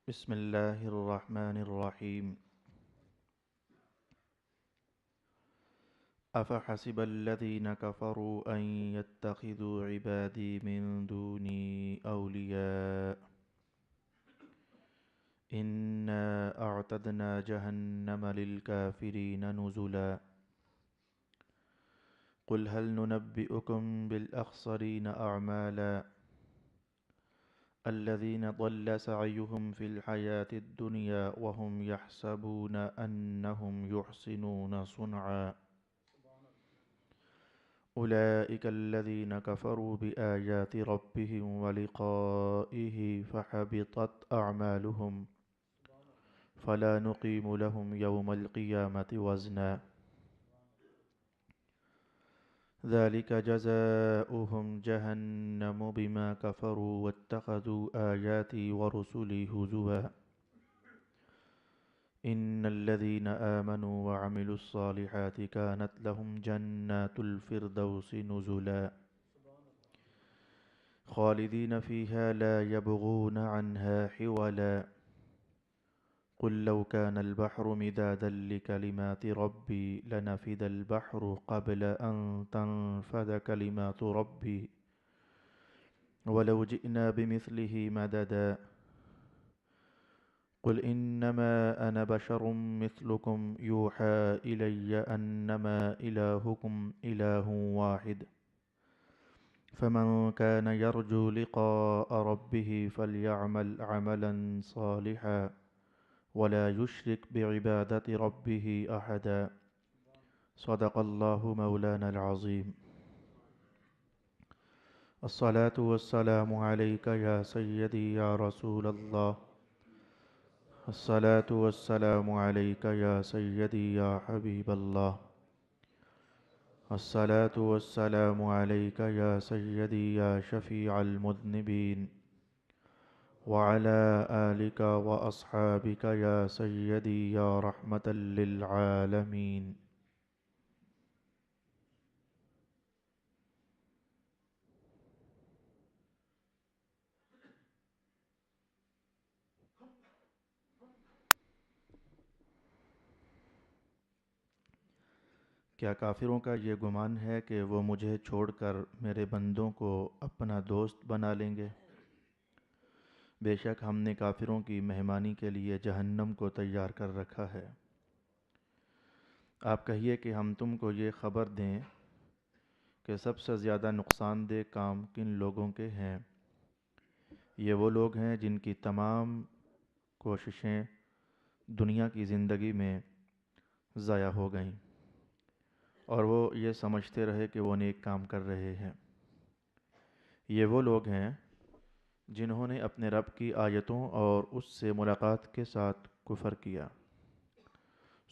بسم الله الرحمن الرحيم. أفحسب الذين كفروا أن يتخذوا عبادي من دوني أولياء إنا أعتدنا جهنم للكافرين نزلا قل هل ننبئكم بالأخسرين أعمالا الذين ضل سعيهم في الحياة الدنيا وهم يحسبون أنهم يحسنون صنعا أولئك الذين كفروا بآيات ربهم ولقائه فحبطت أعمالهم فلا نقيم لهم يوم القيامة وزنا ذلك جزاؤهم جهنم بما كفروا واتخذوا آياتي ورسلي هزوا إن الذين آمنوا وعملوا الصالحات كانت لهم جنات الفردوس نزلا خالدين فيها لا يبغون عنها حولا قل لو كان البحر مدادا لكلمات ربي لنفد البحر قبل أن تنفد كلمات ربي ولو جئنا بمثله مددا قل إنما أنا بشر مثلكم يوحى إلي أنما إلهكم إله واحد فمن كان يرجو لقاء ربه فليعمل عملا صالحا ولا يشرك بعبادة ربه أحدا صدق الله مولانا العظيم. الصلاة والسلام عليك يا سيدي يا رسول الله. الصلاة والسلام عليك يا سيدي يا حبيب الله. الصلاة والسلام عليك يا سيدي يا شفيع المذنبين وعلى آلك وأصحابك يا سيدي يا رحمة للعالمين. کیا کافروں کا یہ گمان ہے کہ وہ مجھے چھوڑ کر میرے بندوں کو اپنا دوست بنا لیں گے؟ بے شک ہم نے کافروں کی مہمانی کے لیے جہنم کو تیار کر رکھا ہے۔ آپ کہیے کہ ہم تم کو یہ خبر دیں کہ سب سے زیادہ نقصان دہ کام کن لوگوں کے ہیں؟ یہ وہ لوگ ہیں جن کی تمام کوششیں دنیا کی زندگی میں ضائع ہو گئیں اور وہ یہ سمجھتے رہے کہ وہ نیک کام کر رہے ہیں۔ یہ وہ لوگ ہیں جنہوں نے اپنے رب کی آیتوں اور اس سے ملاقات کے ساتھ کفر کیا،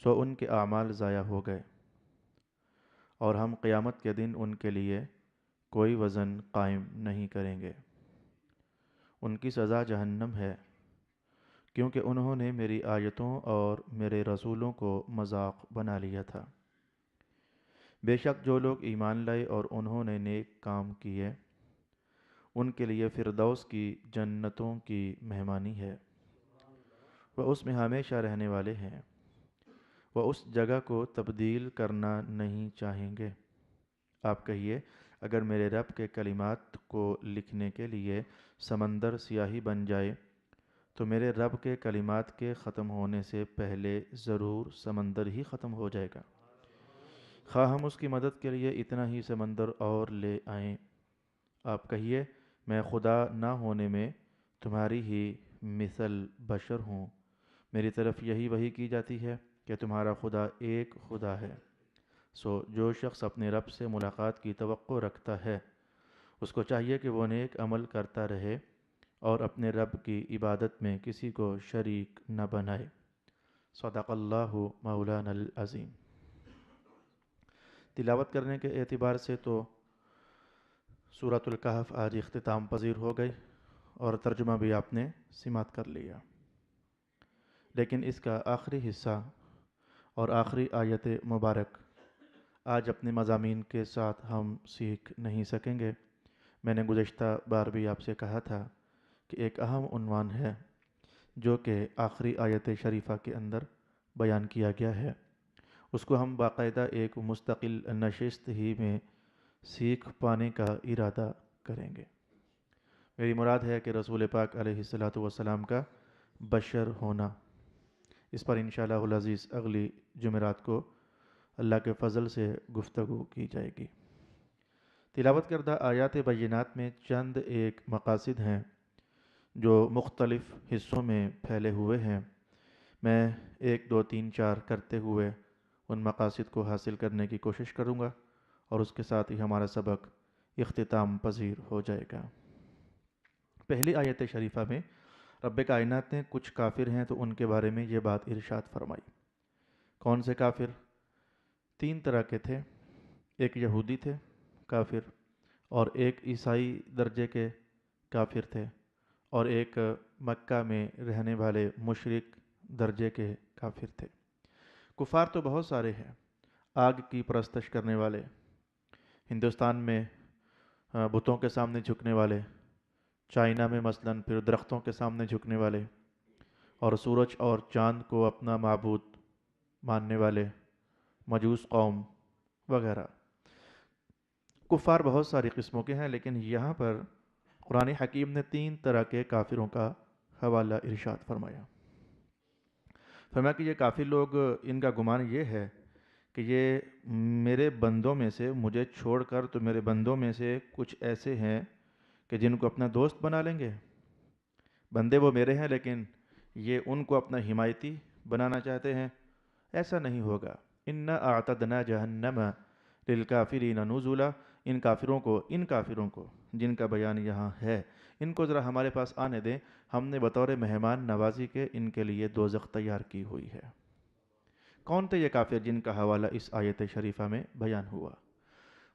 سو ان کے اعمال ضائع ہو گئے، اور ہم قیامت کے دن ان کے لیے کوئی وزن قائم نہیں کریں گے۔ ان کی سزا جہنم ہے، کیونکہ انہوں نے میری آیتوں اور میرے رسولوں کو مذاق بنا لیا تھا۔ بے شک جو لوگ ایمان لائے اور انہوں نے نیک کام کیے، ان کے لیے فردوس کی جنتوں کی مہمانی ہے، وہ اس میں ہمیشہ رہنے والے ہیں، وہ اس جگہ کو تبدیل کرنا نہیں چاہیں گے۔ آپ کہیے اگر میرے رب کے کلمات کو لکھنے کے لیے سمندر سیاہی بن جائے تو میرے رب کے کلمات کے ختم ہونے سے پہلے ضرور سمندر ہی ختم ہو جائے گا، خواہ ہم اس کی مدد کے لیے اتنا ہی سمندر اور لے آئیں۔ آپ کہیے میں خدا نہ ہونے میں تمہاری ہی مثل بشر ہوں، میری طرف یہی وحی کی جاتی ہے کہ تمہارا خدا ایک خدا ہے۔ سو جو شخص اپنے رب سے ملاقات کی توقع رکھتا ہے اس کو چاہیے کہ وہ نیک عمل کرتا رہے اور اپنے رب کی عبادت میں کسی کو شریک نہ بنائے۔ صدق اللہ مولانا العظیم۔ تلاوت کرنے کے اعتبار سے تو سورۃ الکہف آج اختتام پذیر ہو گئی اور ترجمہ بھی آپ نے سماعت کر لیا، لیکن اس کا آخری حصہ اور آخری آیت مبارک آج اپنے مضامین کے ساتھ ہم سیکھ نہیں سکیں گے۔ میں نے گزشتہ بار بھی آپ سے کہا تھا کہ ایک اہم عنوان ہے جو کہ آخری آیت شریفہ کے اندر بیان کیا گیا ہے، اس کو ہم باقاعدہ ایک مستقل نشست ہی میں سیکھ پانے کا ارادہ کریں گے۔ میری مراد ہے کہ رسول پاک علیہ الصلاۃ والسلام کا بشر ہونا، اس پر انشاءاللہ العزیز اگلی جمعرات کو اللہ کے فضل سے گفتگو کی جائے گی۔ تلاوت کردہ آیات بینات میں چند ایک مقاصد ہیں جو مختلف حصوں میں پھیلے ہوئے ہیں۔ میں 1 2 3 4 کرتے ہوئے ان مقاصد کو حاصل کرنے کی کوشش کروں گا اور اس کے ساتھ ہی ہمارا سبق اختتام پذیر ہو جائے گا۔ پہلی آیت شریفہ میں رب کائنات نے کچھ کافر ہیں تو ان کے بارے میں یہ بات ارشاد فرمائی۔ کون سے کافر؟ 3 طرح کے تھے۔ ایک یہودی تھے کافر، اور ایک عیسائی درجے کے کافر تھے، اور ایک مکہ میں رہنے والے مشرک درجے کے کافر تھے۔ کفار تو بہت سارے ہیں، آگ کی پرستش کرنے والے، ہندوستان میں بتوں کے سامنے جھکنے والے، چائنا میں مثلاً پھر درختوں کے سامنے جھکنے والے، اور سورج اور چاند کو اپنا معبود ماننے والے، مجوس قوم وغیرہ۔ کفار بہت ساری قسموں کے ہیں، لیکن یہاں پر قرآن حکیم نے 3 طرح کے کافروں کا حوالہ ارشاد فرمایا۔ فرمایا کہ یہ کافر لوگ، ان کا گمان یہ ہے کہ یہ میرے بندوں میں سے، مجھے چھوڑ کر تو میرے بندوں میں سے کچھ ایسے ہیں کہ جن کو اپنا دوست بنا لیں گے۔ بندے وہ میرے ہیں لیکن یہ ان کو اپنا حمایتی بنانا چاہتے ہیں۔ ایسا نہیں ہوگا۔ اِنَّا أَعْتَدْنَا جَهَنَّمَ لِلْكَافِرِينَ نُزُلًا۔ ان کافروں کو جن کا بیان یہاں ہے، ان کو ذرا ہمارے پاس آنے دیں، ہم نے بطور مہمان نوازی کے ان کے لیے دوزخ تیار کی ہوئی ہے۔ کون تھے یہ کافر جن کا حوالہ اس آیت شریفہ میں بیان ہوا؟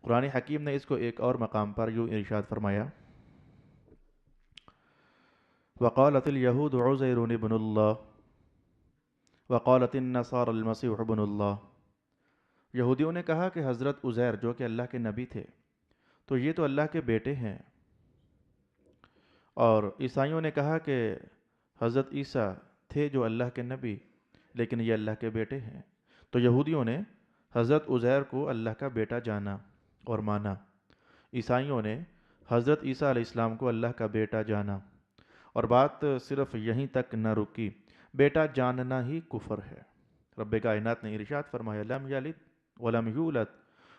قرآن حکیم نے اس کو ایک اور مقام پر یوں ارشاد فرمایا: وَقَالَتِ الْيَهُودُ عُزَيْرٌ ابْنُ اللَّهِ وَقَالَتِ النَّصَارَى الْمَسِيحُ ابْنُ اللَّهِ۔ یہودیوں نے کہا کہ حضرت عزیر جو کہ اللہ کے نبی تھے تو یہ تو اللہ کے بیٹے ہیں، اور عیسائیوں نے کہا کہ حضرت عیسیٰ تھے جو اللہ کے نبی، لیکن یہ اللہ کے بیٹے ہیں۔ تو یہودیوں نے حضرت عزیر کو اللہ کا بیٹا جانا اور مانا، عیسائیوں نے حضرت عیسیٰ علیہ السلام کو اللہ کا بیٹا جانا، اور بات صرف یہیں تک نہ رکی، بیٹا جاننا ہی کفر ہے۔ رب کائنات نے ارشاد فرمایا: لم یلد ولم یولد،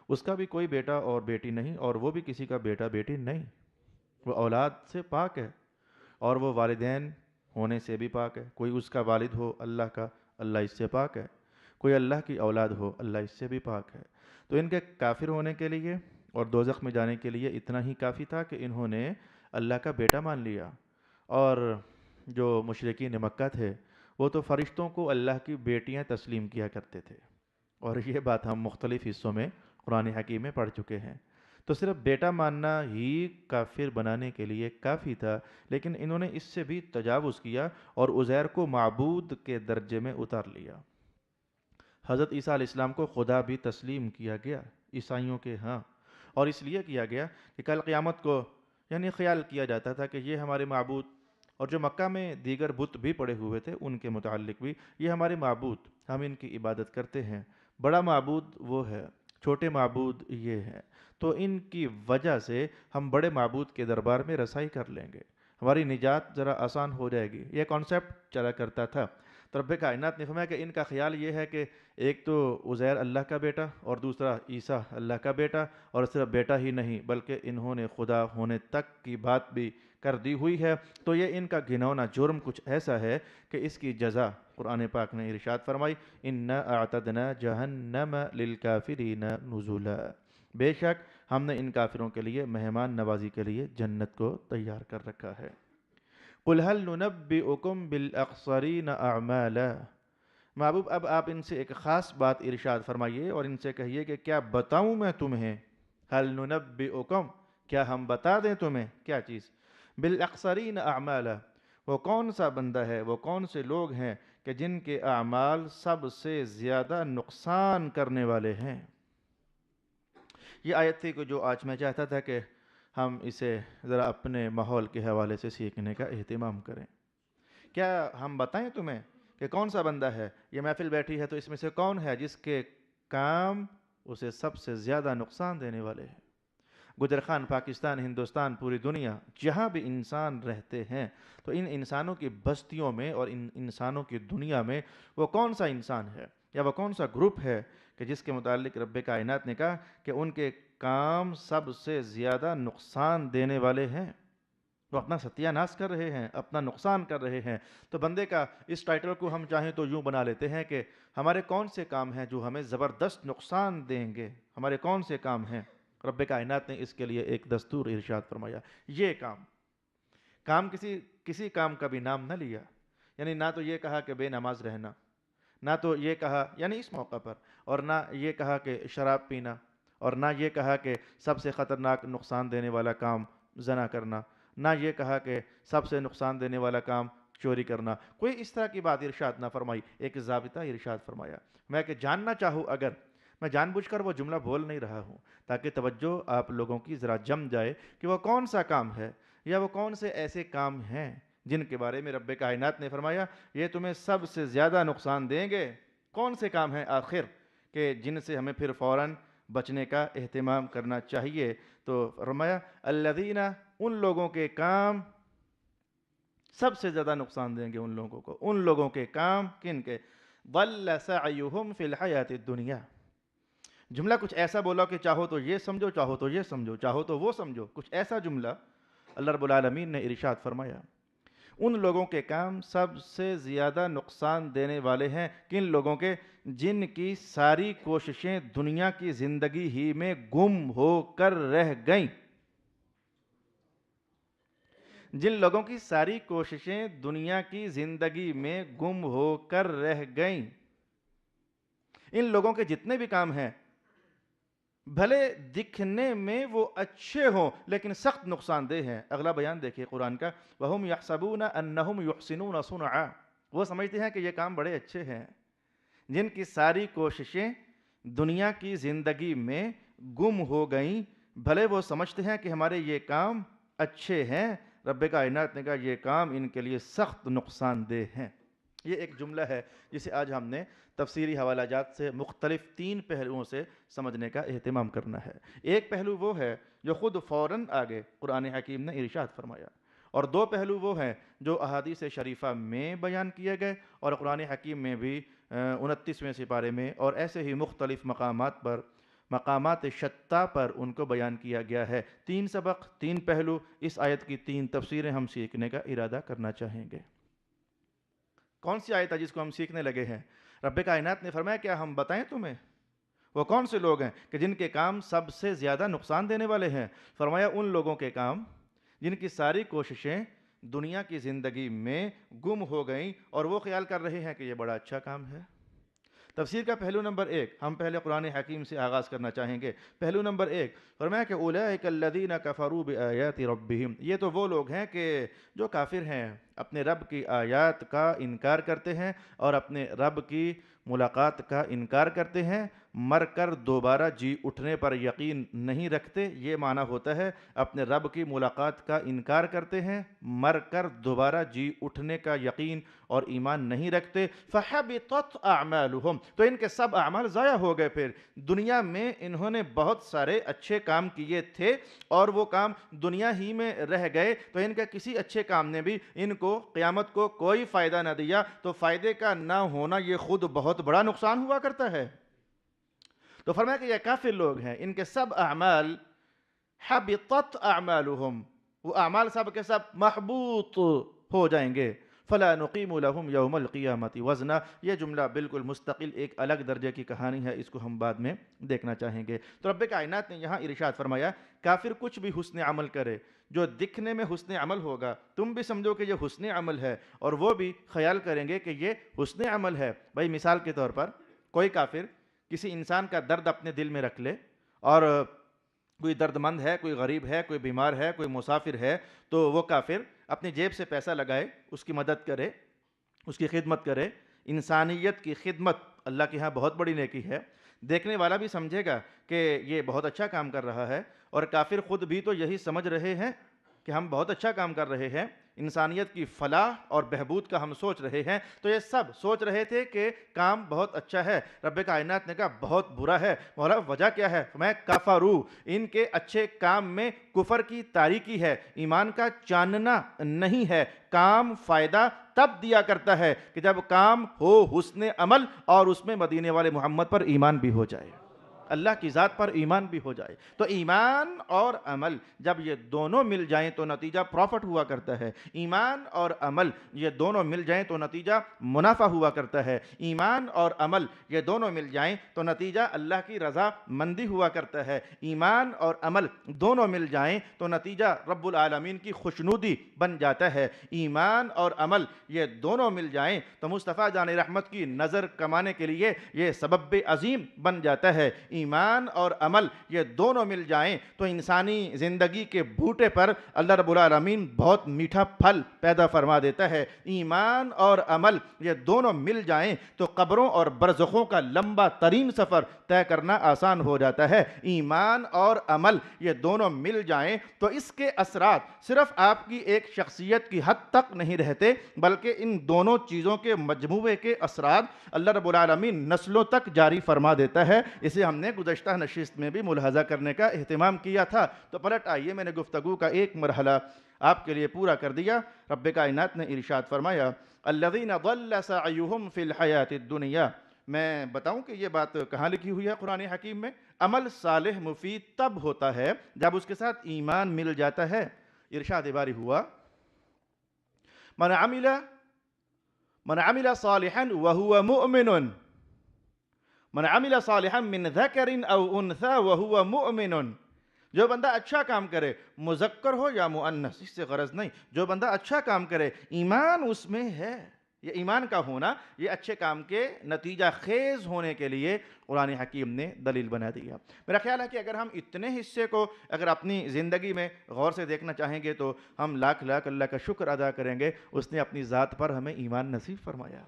اس کا بھی کوئی بیٹا اور بیٹی نہیں، اور وہ بھی کسی کا بیٹا بیٹی نہیں۔ وہ اولاد سے پاک ہے، اور وہ والدین ہونے سے بھی پاک ہے۔ کوئی اس کا والد ہو اللہ کا، اللہ اس سے پاک ہے۔ کوئی اللہ کی اولاد ہو، اللہ اس سے بھی پاک ہے۔ تو ان کے کافر ہونے کے لیے اور دوزخ میں جانے کے لیے اتنا ہی کافی تھا کہ انہوں نے اللہ کا بیٹا مان لیا۔ اور جو مشرکین مکہ تھے وہ تو فرشتوں کو اللہ کی بیٹیاں تسلیم کیا کرتے تھے، اور یہ بات ہم مختلف حصوں میں قرآن حکیم میں پڑھ چکے ہیں۔ تو صرف بیٹا ماننا ہی کافر بنانے کے لیے کافی تھا، لیکن انہوں نے اس سے بھی تجاوز کیا اور عزیر کو معبود کے درجے میں اتار لیا۔ حضرت عیسیٰ علیہ السلام کو خدا بھی تسلیم کیا گیا عیسائیوں کے ہاں، اور اس لیے کیا گیا کہ کل قیامت کو یعنی خیال کیا جاتا تھا کہ یہ ہمارے معبود، اور جو مکہ میں دیگر بت بھی پڑے ہوئے تھے ان کے متعلق بھی، یہ ہمارے معبود، ہم ان کی عبادت کرتے ہیں، بڑا معبود وہ ہے، چھوٹے معبود یہ ہے، تو ان کی وجہ سے ہم بڑے معبود کے دربار میں رسائی کر لیں گے، ہماری نجات ذرا آسان ہو جائے گی۔ یہ کانسیپٹ چلا کرتا تھا۔ تو رب کائنات نے فرمایا کہ ان کا خیال یہ ہے کہ ایک تو عزیر اللہ کا بیٹا اور دوسرا عیسیٰ اللہ کا بیٹا، اور صرف بیٹا ہی نہیں بلکہ انہوں نے خدا ہونے تک کی بات بھی کر دی ہوئی ہے۔ تو یہ ان کا گھناؤنا جرم کچھ ایسا ہے کہ اس کی جزا قرآن پاک نے ارشاد فرمائی: اِنَّا أَعْتَدْنَا جَهَنَّمَ لِلْكَافِرِينَ نُزُلًا۔ بے شک ہم نے ان کافروں کے لیے مہمان نوازی کے لیے جنت کو تیار کر رکھا ہے۔ قُلْ هَلْ نُنَبِّئُكُمْ بِالْأَخْسَرِينَ أَعْمَالًا۔ محبوب اب آپ ان سے ایک خاص بات ارشاد فرمائیے اور ان سے کہیے کہ کیا بتاؤں میں تمہیں؟ هَلْ نُنَبِّئُكُمْ، کیا ہم بتا دیں تمہیں کیا چیز؟ بالأخسرین اعمالا، وہ کون سا بندہ ہے، وہ کون سے لوگ ہیں کہ جن کے اعمال سب سے زیادہ نقصان کرنے والے ہیں۔ یہ آیت تھی کہ جو آج میں چاہتا تھا کہ ہم اسے ذرا اپنے ماحول کے حوالے سے سیکھنے کا اہتمام کریں۔ کیا ہم بتائیں تمہیں کہ کون سا بندہ ہے، یہ محفل بیٹھی ہے تو اس میں سے کون ہے جس کے کام اسے سب سے زیادہ نقصان دینے والے ہیں؟ گجرخان، پاکستان، ہندوستان، پوری دنیا جہاں بھی انسان رہتے ہیں تو ان انسانوں کی بستیوں میں اور ان انسانوں کی دنیا میں وہ کون سا انسان ہے یا وہ کون سا گروپ ہے کہ جس کے متعلق رب کائنات نے کہا کہ ان کے کام سب سے زیادہ نقصان دینے والے ہیں، وہ اپنا ستیہ ناش کر رہے ہیں، اپنا نقصان کر رہے ہیں۔ تو بندے کا اس ٹائٹل کو ہم چاہیں تو یوں بنا لیتے ہیں کہ ہمارے کون سے کام ہیں جو ہمیں زبردست نقصان دیں گے، ہمارے کون سے کام ہیں۔ رب کائنات نے اس کے لیے ایک دستور ارشاد فرمایا، یہ کام کسی کام کا بھی نام نہ لیا، یعنی نہ تو یہ کہا کہ بے نماز رہنا، نہ تو یہ کہا یعنی اس موقع پر، اور نہ یہ کہا کہ شراب پینا، اور نہ یہ کہا کہ سب سے خطرناک نقصان دینے والا کام زنا کرنا، نہ یہ کہا کہ سب سے نقصان دینے والا کام چوری کرنا، کوئی اس طرح کی بات ارشاد نہ فرمائی، ایک ضابطہ ارشاد فرمایا۔ میں کہ جاننا چاہوں اگر، میں جان بوجھ کر وہ جملہ بول نہیں رہا ہوں تاکہ توجہ آپ لوگوں کی ذرا جم جائے کہ وہ کون سا کام ہے یا وہ کون سے ایسے کام ہیں جن کے بارے میں رب کائنات نے فرمایا یہ تمہیں سب سے زیادہ نقصان دیں گے۔ کون سے کام ہیں آخر کہ جن سے ہمیں پھر فوراً بچنے کا اہتمام کرنا چاہیے؟ تو فرمایا الذین، ان لوگوں کے کام سب سے زیادہ نقصان دیں گے ان لوگوں کو، ان لوگوں کے کام کن کے؟ ضل سعیہم فی الحیات الدنیا۔ جملہ کچھ ایسا بولا کہ چاہو تو یہ سمجھو، چاہو تو یہ سمجھو، چاہو تو وہ سمجھو، کچھ ایسا جملہ اللہ رب العالمین نے ارشاد فرمایا ان لوگوں کے کام سب سے زیادہ نقصان دینے والے ہیں۔ کن لوگوں کے؟ جن کی ساری کوششیں دنیا کی زندگی ہی میں گم ہو کر رہ گئیں، جن لوگوں کی ساری کوششیں دنیا کی زندگی میں گم ہو کر رہ گئیں۔ ان لوگوں کے جتنے بھی کام ہیں بھلے دکھنے میں وہ اچھے ہوں لیکن سخت نقصان دہ ہیں۔ اگلا بیان دیکھیے قرآن کا، وَهُمْ يَحْسَبُونَ أَنَّهُمْ يُحْسِنُونَ صُنْعًا، وہ سمجھتے ہیں کہ یہ کام بڑے اچھے ہیں، جن کی ساری کوششیں دنیا کی زندگی میں گم ہو گئیں، بھلے وہ سمجھتے ہیں کہ ہمارے یہ کام اچھے ہیں، رب کائنات نے کہا یہ کام ان کے لیے سخت نقصان دہ ہیں۔ یہ ایک جملہ ہے جسے آج ہم نے تفسیری حوالہ جات سے مختلف 3 پہلوؤں سے سمجھنے کا اہتمام کرنا ہے۔ ایک پہلو وہ ہے جو خود فوراً آگے قرآن حکیم نے ارشاد فرمایا، اور 2 پہلو وہ ہیں جو احادیث شریفہ میں بیان کیے گئے اور قرآن حکیم میں بھی 29ویں سپارے میں اور ایسے ہی مختلف مقامات پر، مقامات شتّا پر ان کو بیان کیا گیا ہے۔ 3 سبق، 3 پہلو، اس آیت کی 3 تفسیریں ہم سیکھنے کا ارادہ کرنا چاہیں گے۔ کون سی آیت ہے جس کو ہم سیکھنے لگے ہیں؟ رب کائنات نے فرمایا کیا ہم بتائیں تمہیں وہ کون سے لوگ ہیں کہ جن کے کام سب سے زیادہ نقصان دینے والے ہیں؟ فرمایا ان لوگوں کے کام جن کی ساری کوششیں دنیا کی زندگی میں گم ہو گئیں اور وہ خیال کر رہے ہیں کہ یہ بڑا اچھا کام ہے۔ تفسیر کا پہلو نمبر 1 ہم پہلے قرآن حکیم سے آغاز کرنا چاہیں گے۔ پہلو نمبر 1 فرمایا کہ اولئک الذین کفروا بآیات ربہم، یہ تو وہ لوگ ہیں کہ جو کافر ہیں، اپنے رب کی آیات کا انکار کرتے ہیں اور اپنے رب کی ملاقات کا انکار کرتے ہیں، مر کر دوبارہ جی اٹھنے پر یقین نہیں رکھتے۔ یہ معنی ہوتا ہے اپنے رب کی ملاقات کا انکار کرتے ہیں، مر کر دوبارہ جی اٹھنے کا یقین اور ایمان نہیں رکھتے۔ فَحَبِطَتْ أَعْمَالُهُمْ، تو ان کے سب اعمال ضائع ہو گئے۔ پھر دنیا میں انہوں نے بہت سارے اچھے کام کیے تھے اور وہ کام دنیا ہی میں رہ گئے، تو ان کے کسی اچھے کام نے بھی ان کو قیامت کو کوئی فائدہ نہ دیا۔ تو فائدے کا نہ ہونا یہ خود بہت بڑا نقصان ہوا کرتا ہے۔ تو فرمایا کہ یہ کافر لوگ ہیں، ان کے سب اعمال حبطت اعمالهم، وہ اعمال سب کے سب محبوط ہو جائیں گے۔ فلا نقیم لهم یوم القیامت وزنا، یہ جملہ بالکل مستقل ایک الگ درجے کی کہانی ہے، اس کو ہم بعد میں دیکھنا چاہیں گے۔ تو رب کائنات نے یہاں ارشاد فرمایا کافر کچھ بھی حسن عمل کرے، جو دکھنے میں حسن عمل ہوگا تم بھی سمجھو کہ یہ حسن عمل ہے اور وہ بھی خیال کریں گے کہ یہ حسن عمل ہے۔ بھائی مثال کے طور پر کوئی کافر کسی انسان کا درد اپنے دل میں رکھ لے، اور کوئی درد مند ہے، کوئی غریب ہے، کوئی بیمار ہے، کوئی مسافر ہے، تو وہ کافر اپنی جیب سے پیسہ لگائے، اس کی مدد کرے، اس کی خدمت کرے۔ انسانیت کی خدمت اللہ کے ہاں بہت بڑی نیکی ہے، دیکھنے والا بھی سمجھے گا کہ یہ بہت اچھا کام کر رہا ہے، اور کافر خود بھی تو یہی سمجھ رہے ہیں کہ ہم بہت اچھا کام کر رہے ہیں، انسانیت کی فلاح اور بہبود کا ہم سوچ رہے ہیں، تو یہ سب سوچ رہے تھے کہ کام بہت اچھا ہے۔ رب کائنات نے کہا بہت برا ہے۔ مولا وجہ کیا ہے؟ میں کفروا، ان کے اچھے کام میں کفر کی تاریکی ہے، ایمان کا چاننا نہیں ہے۔ کام فائدہ تب دیا کرتا ہے کہ جب کام ہو حسن عمل اور اس میں مدینے والے محمد پر ایمان بھی ہو جائے، اللہ کی ذات پر ایمان بھی ہو جائے۔ تو ایمان اور عمل جب یہ دونوں مل جائیں تو نتیجہ پروفٹ ہوا کرتا ہے۔ ایمان اور عمل یہ دونوں مل جائیں تو نتیجہ منافع ہوا کرتا ہے۔ ایمان اور عمل یہ دونوں مل جائیں تو نتیجہ اللہ کی رضا مندی ہوا کرتا ہے۔ ایمان اور عمل دونوں مل جائیں تو نتیجہ رب العالمین کی خوشنودی بن جاتا ہے۔ ایمان اور عمل یہ دونوں مل جائیں تو مصطفیٰ جان رحمت کی نظر کمانے کے لیے یہ سبب عظیم بن جاتا ہے۔ ایمان اور عمل یہ دونوں مل جائیں تو انسانی زندگی کے بوٹے پر اللہ رب العالمین بہت میٹھا پھل پیدا فرما دیتا ہے۔ ایمان اور عمل یہ دونوں مل جائیں تو قبروں اور برزخوں کا لمبا ترین سفر طے کرنا آسان ہو جاتا ہے۔ ایمان اور عمل یہ دونوں مل جائیں تو اس کے اثرات صرف آپ کی ایک شخصیت کی حد تک نہیں رہتے، بلکہ ان دونوں چیزوں کے مجموعے کے اثرات اللہ رب العالمین نسلوں تک جاری فرما دیتا ہے۔ اسے ہم نے گزشتہ نشست میں بھی ملاحظہ کرنے کا اہتمام کیا تھا۔ تو پلٹ آئیے، میں نے گفتگو کا ایک مرحلہ آپ کے لیے پورا کر دیا۔ رب کائنات نے ارشاد فرمایا الذین ضل سعیہم فی الحیاۃ الدنیا۔ میں بتاؤں کہ یہ بات کہاں لکھی ہوئی ہے قرآن حکیم میں؟ عمل صالح مفید تب ہوتا ہے جب اس کے ساتھ ایمان مل جاتا ہے۔ ارشاد باری ہوا من عمل صالحا وهو مؤمن، من عمل صالحا من ذکر او انثى وهو مؤمن۔ جو بندہ اچھا کام کرے، مذکر ہو یا مؤنث، اس سے غرض نہیں، جو بندہ اچھا کام کرے ایمان اس میں ہے، یہ ایمان کا ہونا یہ اچھے کام کے نتیجہ خیز ہونے کے لیے قرآن حکیم نے دلیل بنا دیا۔ میرا خیال ہے کہ اگر ہم اتنے حصے کو اگر اپنی زندگی میں غور سے دیکھنا چاہیں گے تو ہم لاکھ لاکھ اللہ کا شکر ادا کریں گے، اس نے اپنی ذات پر ہمیں ایمان نصیب فرمایا،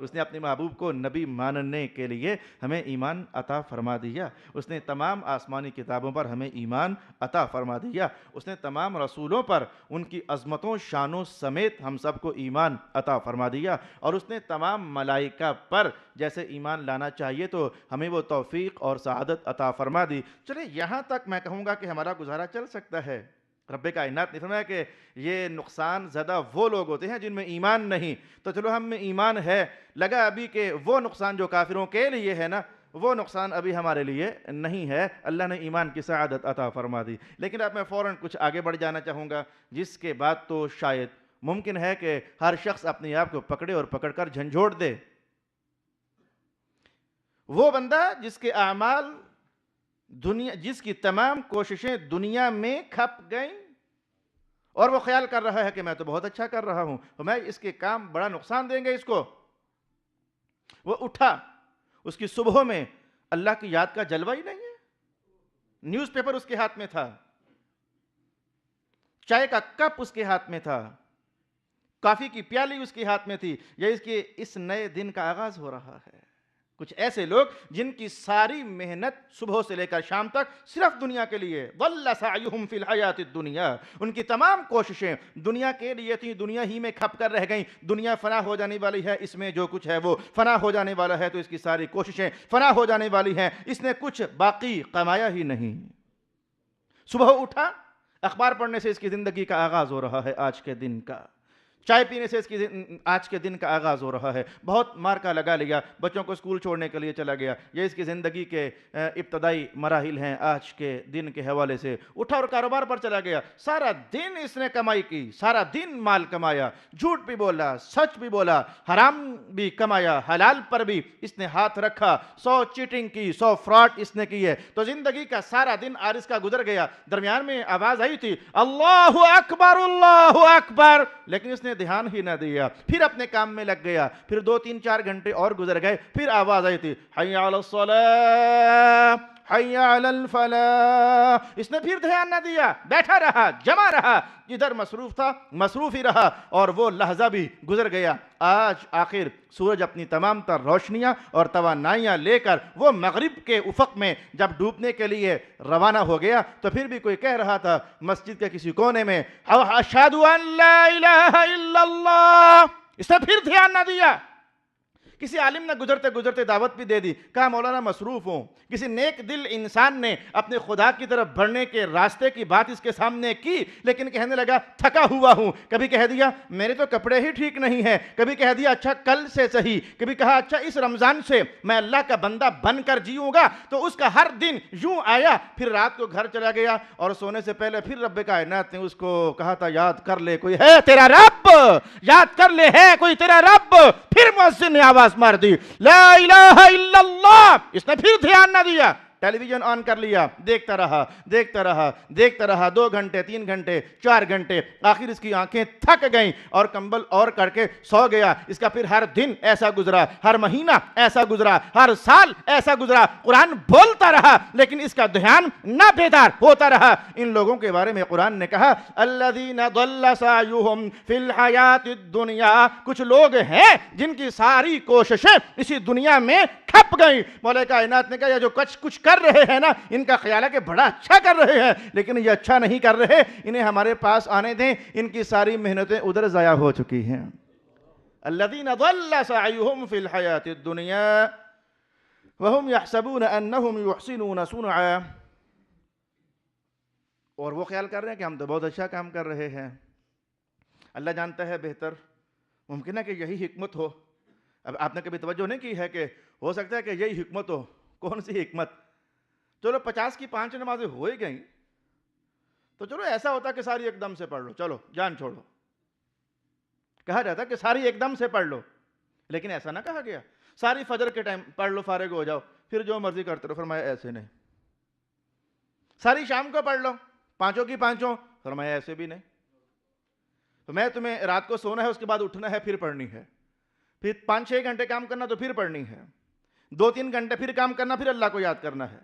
اس نے اپنے محبوب کو نبی ماننے کے لیے ہمیں ایمان عطا فرما دیا، اس نے تمام آسمانی کتابوں پر ہمیں ایمان عطا فرما دیا، اس نے تمام رسولوں پر ان کی عظمتوں شانوں سمیت ہم سب کو ایمان عطا فرما دیا، اور اس نے تمام ملائکہ پر جیسے ایمان لانا چاہیے تو ہمیں وہ توفیق اور سعادت عطا فرما دی۔ چلے یہاں تک میں کہوں گا کہ ہمارا گزارا چل سکتا ہے۔ رب کائنات نے فرمایا کہ یہ نقصان زدہ وہ لوگ ہوتے ہیں جن میں ایمان نہیں، تو چلو ہم میں ایمان ہے، لگا ابھی کہ وہ نقصان جو کافروں کے لیے ہے نا وہ نقصان ابھی ہمارے لیے نہیں ہے، اللہ نے ایمان کی سعادت عطا فرما دی۔ لیکن اب میں فوراً کچھ آگے بڑھ جانا چاہوں گا، جس کے بعد تو شاید ممکن ہے کہ ہر شخص اپنے آپ کو پکڑے اور پکڑ کر جھنجھوڑ دے۔ وہ بندہ جس کے اعمال جس کی تمام کوششیں دنیا میں کھپ گئیں اور وہ خیال کر رہا ہے کہ میں تو بہت اچھا کر رہا ہوں، تو میں اس کے کام بڑا نقصان دیں گے اس کو۔ وہ اٹھا، اس کی صبح میں اللہ کی یاد کا جلوہ ہی نہیں ہے، نیوز پیپر اس کے ہاتھ میں تھا، چائے کا کپ اس کے ہاتھ میں تھا، کافی کی پیالی اس کے ہاتھ میں تھی، یا اس نئے دن کا آغاز ہو رہا ہے۔ کچھ ایسے لوگ جن کی ساری محنت صبح سے لے کر شام تک صرف دنیا کے لیے، ضل سعیہم فی الحیاۃ الدنیا، ان کی تمام کوششیں دنیا کے لیے تھیں، دنیا ہی میں کھپ کر رہ گئیں۔ دنیا فنا ہو جانے والی ہے، اس میں جو کچھ ہے وہ فنا ہو جانے والا ہے، تو اس کی ساری کوششیں فنا ہو جانے والی ہیں، اس نے کچھ باقی کمایا ہی نہیں۔ صبح اٹھا، اخبار پڑھنے سے اس کی زندگی کا آغاز ہو رہا ہے، آج کے دن کا چائے پینے سے اس کی آج کے دن کا آغاز ہو رہا ہے، بہت مارکا لگا لیا، بچوں کو اسکول چھوڑنے کے لیے چلا گیا، یہ اس کی زندگی کے ابتدائی مراحل ہیں آج کے دن کے حوالے سے۔ اٹھا اور کاروبار پر چلا گیا، سارا دن اس نے کمائی کی، سارا دن مال کمایا، جھوٹ بھی بولا، سچ بھی بولا، حرام بھی کمایا، حلال پر بھی اس نے ہاتھ رکھا، 100 چیٹنگ کی، 100 فراڈ اس نے کی ہے، تو زندگی کا سارا دن آرس کا گزر گیا۔ درمیان میں آواز آئی تھی اللہ اکبر اللہ اکبر، لیکن اس نے دھیان ہی نہ دیا، پھر اپنے کام میں لگ گیا، پھر 2 3 4 گھنٹے اور گزر گئے، پھر آواز آئی تھی حی علی الصلاۃ حی علی الفلاح، اس نے پھر دھیان نہ دیا، بیٹھا رہا، جمع رہا، جدھر مصروف تھا مصروف ہی رہا، اور وہ لحظہ بھی گزر گیا۔ آج آخر سورج اپنی تمام تر روشنیاں اور توانائیاں لے کر وہ مغرب کے افق میں جب ڈوبنے کے لیے روانہ ہو گیا، تو پھر بھی کوئی کہہ رہا تھا مسجد کے کسی کونے میں، اشہد ان لا الہ الا اللہ، اس نے پھر دھیان نہ دیا۔ کسی عالم نے گزرتے گزرتے دعوت بھی دے دی، کہا مولانا مصروف ہوں۔ کسی نیک دل انسان نے اپنے خدا کی طرف بڑھنے کے راستے کی بات اس کے سامنے کی، لیکن کہنے لگا تھکا ہوا ہوں۔ کبھی کہہ دیا میرے تو کپڑے ہی ٹھیک نہیں ہیں، کبھی کہہ دیا اچھا کل سے صحیح، کبھی کہا اچھا اس رمضان سے میں اللہ کا بندہ بن کر جیوں گا۔ تو اس کا ہر دن یوں آیا، پھر رات کو گھر چلا گیا، اور سونے سے پہلے پھر رب کائنات نے اس کو کہا تھا یاد کر لے کوئی ہے تیرا رب، یاد کر لے ہے کوئی تیرا رب۔ پھر مؤذن نے آواز مار دی لا الہ الا اللہ، اس نے پھر دھیان نہ دیا۔ ٹیلی ویژن آن کر لیا، دیکھتا رہا دیکھتا رہا دیکھتا رہا، 2 گھنٹے 3 گھنٹے 4 گھنٹے، آخر اس کی آنکھیں تھک گئیں اور کمبل اور کر کے سو گیا۔ اس کا پھر ہر دن ایسا گزرا، ہر مہینہ ایسا گزرا، ہر سال ایسا گزرا۔ قرآن بولتا رہا لیکن اس کا دھیان نہ بیدار ہوتا رہا۔ ان لوگوں کے بارے میں قرآن نے کہا الذین ضل سعیہم فی الحیات الدنیا، کچھ لوگ ہیں جن کی ساری کوششیں اسی دنیا میں کھپ گئیں۔ مولا کائنات نے کہا یہ جو کچھ کر رہے ہیں نا، ان کا خیال ہے کہ بڑا اچھا کر رہے ہیں، لیکن یہ اچھا نہیں کر رہے، انہیں ہمارے پاس آنے دیں، ان کی ساری محنتیں ادھر ضائع ہو چکی ہیں۔ الذین ضل سعیہم فی الحیات الدنیا وہم یحسبون انہم یحسنون صنعا، اور وہ خیال کر رہے ہیں کہ ہم تو بہت اچھا کام کر رہے ہیں۔ اللہ جانتا ہے بہتر، ممکن ہے کہ یہی حکمت ہو۔ اب آپ نے کبھی توجہ نہیں کی ہے کہ ہو سکتا ہے کہ یہی حکمت ہو؟ کون سی حکمت؟ چلو 50 کی 5 نمازیں ہو ہی گئیں، تو چلو ایسا ہوتا کہ ساری ایک دم سے پڑھ لو، چلو جان چھوڑو، کہا جاتا کہ ساری ایک دم سے پڑھ لو، لیکن ایسا نہ کہا گیا ساری فجر کے ٹائم پڑھ لو فارغ ہو جاؤ پھر جو مرضی کرتے رہو۔ فرمایا ایسے نہیں۔ ساری شام کو پڑھ لو 5 کی 5، فرمایا ایسے بھی نہیں۔ تو میں تمہیں رات کو سونا ہے، اس کے بعد اٹھنا ہے، پھر پڑھنی ہے، پھر 5-6 گھنٹے کام کرنا تو پھر پڑھنی ہے، 2-3 گھنٹے پھر کام کرنا، پھر اللہ کو یاد کرنا ہے،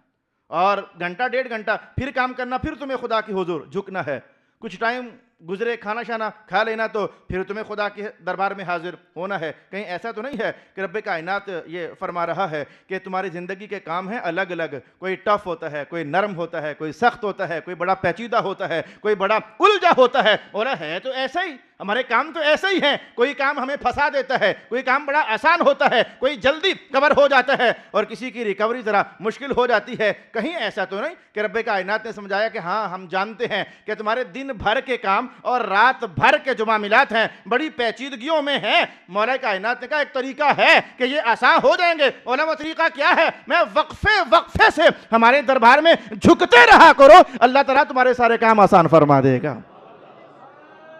اور گھنٹہ 1.5 گھنٹہ پھر کام کرنا، پھر تمہیں خدا کی حضور جھکنا ہے۔ کچھ ٹائم گزرے، کھانا شانا کھا لینا، تو پھر تمہیں خدا کے دربار میں حاضر ہونا ہے۔ کہیں ایسا تو نہیں ہے کہ رب کائنات یہ فرما رہا ہے کہ تمہاری زندگی کے کام ہیں الگ الگ، کوئی ٹف ہوتا ہے، کوئی نرم ہوتا ہے، کوئی سخت ہوتا ہے، کوئی بڑا پیچیدہ ہوتا ہے، کوئی بڑا الجھا ہوتا ہے۔ اور ہے تو ایسا ہی، ہمارے کام تو ایسے ہی ہیں، کوئی کام ہمیں پھنسا دیتا ہے، کوئی کام بڑا آسان ہوتا ہے، کوئی جلدی کور ہو جاتا ہے، اور کسی کی ریکوری ذرا مشکل ہو جاتی ہے۔ کہیں ایسا تو نہیں کہ رب کائنات نے سمجھایا کہ ہاں ہم جانتے ہیں کہ تمہارے دن بھر کے کام اور رات بھر کے جو معاملات ہیں بڑی پیچیدگیوں میں ہیں۔ مولا کائنات نے کہا ایک طریقہ ہے کہ یہ آسان ہو جائیں گے۔ مولا وہ طریقہ کیا ہے؟ میں وقفے سے ہمارے دربار میں جھکتے رہا کرو، اللہ تعالیٰ تمہارے سارے کام آسان فرما دے گا۔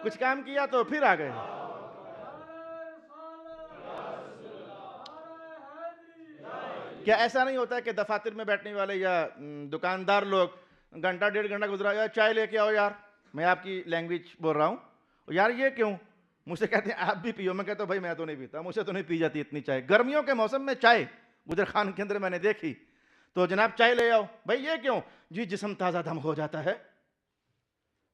کچھ کام کیا تو پھر آ گئے۔ کیا ایسا نہیں ہوتا ہے کہ دفاتر میں بیٹھنے والے یا دکاندار لوگ گھنٹہ 1.5 گھنٹہ گزرا، یار چائے لے کے آؤ، یار میں آپ کی لینگویج بول رہا ہوں، یار یہ کیوں؟ مجھ سے کہتے ہیں آپ بھی پیو، میں کہتا ہوں بھائی میں تو نہیں پیتا، مجھ سے تو نہیں پی جاتی اتنی چائے۔ گرمیوں کے موسم میں چائے گجر خان کے اندر میں نے دیکھی، تو جناب چائے لے آؤ، بھائی یہ کیوں؟ جی جسم تازہ دم ہو جاتا ہے۔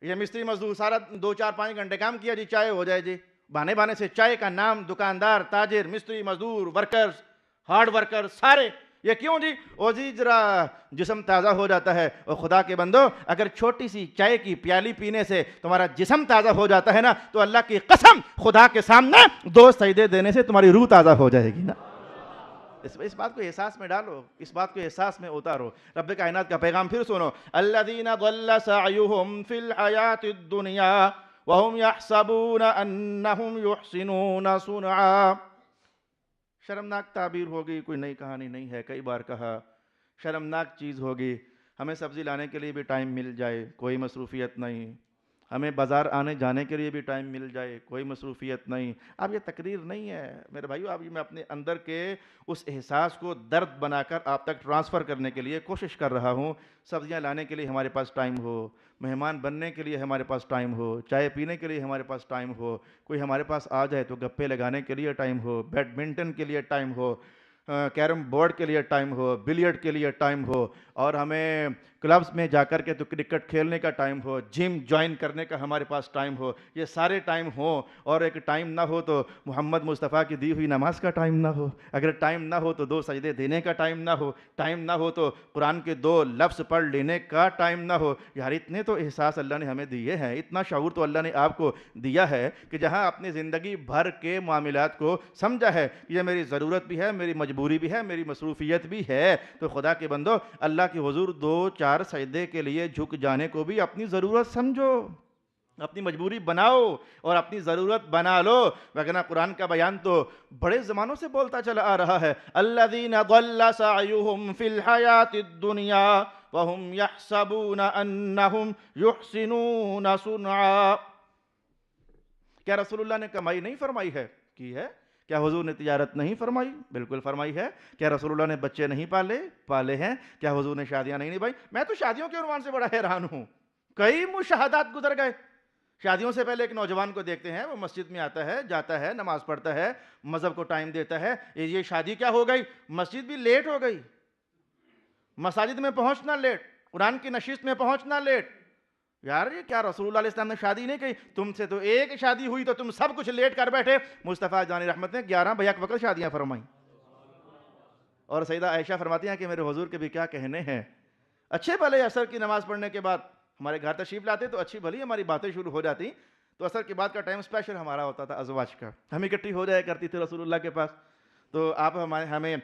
یہ مستری مزدور سارا 2-4-5 گھنٹے کام کیا، جی چائے ہو جائے، جی بانے سے چائے کا نام، دکاندار، تاجر، مستری مزدور، ورکرز، ہارڈ ورکر سارے، یہ کیوں جی؟ او جی ذرا جسم تازہ ہو جاتا ہے۔ اور خدا کے بندو، اگر چھوٹی سی چائے کی پیالی پینے سے تمہارا جسم تازہ ہو جاتا ہے نا، تو اللہ کی قسم خدا کے سامنے 2 سجدے دینے سے تمہاری روح تازہ ہو جائے گی نا۔ اس بات کو احساس میں ڈالو، اس بات کو احساس میں اتارو۔ رب کائنات کا پیغام پھر سنو، الذین ضل سعیہم فی الحیات الدنیا وہم یحسبون انہم یحسنون صنعا۔ شرمناک تعبیر ہوگی، کوئی نئی کہانی نہیں ہے، کئی بار کہا، شرمناک چیز ہوگی۔ ہمیں سبزی لانے کے لیے بھی ٹائم مل جائے، کوئی مصروفیت نہیں، ہمیں بازار آنے جانے کے لیے بھی ٹائم مل جائے، کوئی مصروفیت نہیں۔ اب یہ تقریر نہیں ہے میرے بھائیو، اب میں اپنے اندر کے اس احساس کو درد بنا کر آپ تک ٹرانسفر کرنے کے لیے کوشش کر رہا ہوں۔ سبزیاں لانے کے لیے ہمارے پاس ٹائم ہو، مہمان بننے کے لیے ہمارے پاس ٹائم ہو، چائے پینے کے لیے ہمارے پاس ٹائم ہو، کوئی ہمارے پاس آ جائے تو گپے لگانے کے لیے ٹائم ہو، بیڈمنٹن کے لیے ٹائم ہو، کیرم بورڈ کے لیے ٹائم ہو، بلیئرڈ کے لیے ٹائم ہو، اور ہمیں کلبز میں جا کر کے تو کرکٹ کھیلنے کا ٹائم ہو، جم جوائن کرنے کا ہمارے پاس ٹائم ہو، یہ سارے ٹائم ہوں، اور ایک ٹائم نہ ہو تو محمد مصطفیٰ کی دی ہوئی نماز کا ٹائم نہ ہو، اگر ٹائم نہ ہو تو 2 سجدے دینے کا ٹائم نہ ہو، ٹائم نہ ہو تو قرآن کے 2 لفظ پڑھ لینے کا ٹائم نہ ہو. یار اتنے تو احساس اللہ نے ہمیں دیے ہیں، اتنا شعور تو اللہ نے آپ کو دیا ہے کہ جہاں اپنی زندگی بھر کے معاملات کو سمجھا ہے کہ یہ میری ضرورت بھی ہے، میری مجبوری بھی ہے، میری مصروفیت بھی ہے، تو خدا کے بندو اللہ کے حضور 2-4 سجدے کے لیے جھک جانے کو بھی اپنی ضرورت سمجھو، اپنی مجبوری بناؤ اور اپنی ضرورت بنا لو. وگرنہ قرآن کا بیان تو بڑے زمانوں سے بولتا چلا آ رہا ہے، الذین ضل سعیہم فی الحیاۃ الدنیا وہم یحسبون انہم یحسنون صنعا. کیا رسول اللہ نے کمائی نہیں فرمائی ہے؟ کی ہے. کیا حضور نے تجارت نہیں فرمائی؟ بالکل فرمائی ہے. کیا رسول اللہ نے بچے نہیں پالے ہیں؟ کیا حضور نے شادیاں نہیں نبھائی؟ میں تو شادیوں کے عنوان سے بڑا حیران ہوں، کئی مشاہدات گزر گئے. شادیوں سے پہلے ایک نوجوان کو دیکھتے ہیں، وہ مسجد میں آتا ہے، جاتا ہے، نماز پڑھتا ہے، مذہب کو ٹائم دیتا ہے. یہ شادی کیا ہو گئی؟ مسجد بھی لیٹ ہو گئی، مساجد میں پہنچنا لیٹ، قرآن کی نشست میں پہنچنا لیٹ. یار یہ کیا رسول اللہ علیہ السلام نے شادی نہیں کی؟ تم سے تو ایک شادی ہوئی تو تم سب کچھ لیٹ کر بیٹھے. مصطفیٰ جان رحمت نے 11 بیک وقت شادیاں فرمائیں، اور سیدہ عائشہ فرماتی ہیں کہ میرے حضور کے بھی کیا کہنے ہیں. اچھے بھلے عصر کی نماز پڑھنے کے بعد ہمارے گھر تشریف لاتے تو اچھی بھلی ہماری باتیں شروع ہو جاتی. تو عصر کے بعد کا ٹائم اسپیشل ہمارا ہوتا تھا ازواج کا، ہم اکٹھی ہو جایا کرتی تھی رسول اللہ کے پاس. تو آپ ہمیں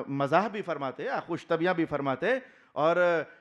مزاح بھی فرماتے، خوش طبیاں بھی فرماتے، اور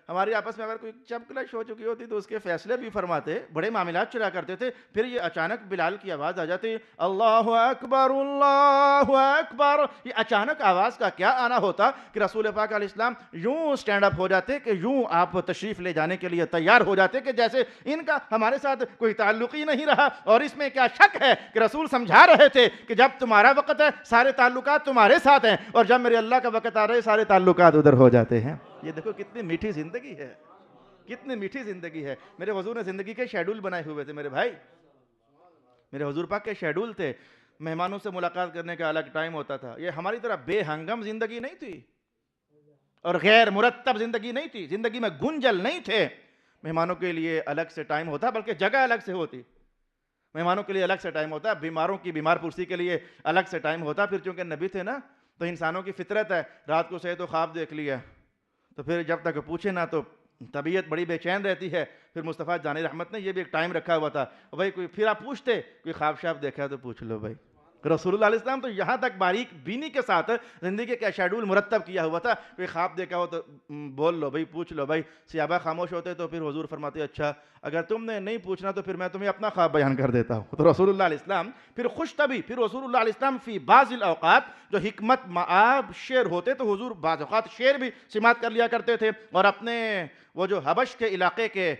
ہماری آپس میں اگر کوئی چپکلش ہو چکی ہوتی تو اس کے فیصلے بھی فرماتے. بڑے معاملات چلا کرتے تھے. پھر یہ اچانک بلال کی آواز آ جاتی، اللہ اکبر اللہ اکبر. یہ اچانک آواز کا کیا آنا ہوتا کہ رسول پاک علیہ السلام یوں سٹینڈ اپ ہو جاتے کہ یوں آپ تشریف لے جانے کے لیے تیار ہو جاتے کہ جیسے ان کا ہمارے ساتھ کوئی تعلق ہی نہیں رہا. اور اس میں کیا شک ہے کہ رسول سمجھا رہے تھے کہ جب تمہارا وقت ہے سارے تعلقات تمہارے ساتھ ہیں، اور جب میرے اللہ کا وقت آ رہے سارے تعلقات ادھر ہو جاتے ہیں. یہ دیکھو کتنی میٹھی زندگی ہے، کتنی میٹھی زندگی ہے. میرے حضور نے زندگی کے شیڈول بنائے ہوئے تھے میرے بھائی، میرے حضور پاک کے شیڈول تھے. مہمانوں سے ملاقات کرنے کا الگ ٹائم ہوتا تھا. یہ ہماری طرح بے ہنگم زندگی نہیں تھی اور غیر مرتب زندگی نہیں تھی، زندگی میں گنجل نہیں تھے. مہمانوں کے لیے الگ سے ٹائم ہوتا بلکہ جگہ الگ سے ہوتی. مہمانوں کے لیے الگ سے ٹائم ہوتا، بیماروں کی بیمار پرسی کے لیے الگ سے ٹائم ہوتا. پھر چونکہ نبی تھے نا تو انسانوں کی فطرت ہے، رات کو سوئے تو خواب دیکھ لیا، تو پھر جب تک پوچھے نہ تو طبیعت بڑی بے چین رہتی ہے. پھر مصطفیٰ جان رحمت نے یہ بھی ایک ٹائم رکھا ہوا تھا، بھائی کوئی پھر آپ پوچھتے کوئی خواب شاب دیکھا تو پوچھ لو. بھائی رسول اللہ علیہ السلام تو یہاں تک باریک بینی کے ساتھ زندگی کا شیڈول مرتب کیا ہوا تھا. کوئی خواب دیکھا ہو تو بول لو بھائی، پوچھ لو بھائی. صحابہ خاموش ہوتے تو پھر حضور فرماتے اچھا اگر تم نے نہیں پوچھنا تو پھر میں تمہیں اپنا خواب بیان کر دیتا ہوں. تو رسول اللہ علیہ السلام پھر خوش طبی، پھر رسول اللہ علیہ السلام فی بعض الاوقات جو حکمت معاب شعر ہوتے تو حضور بعض اوقات شعر بھی سماعت کر لیا کرتے تھے. اور اپنے وہ جو حبش کے علاقے کے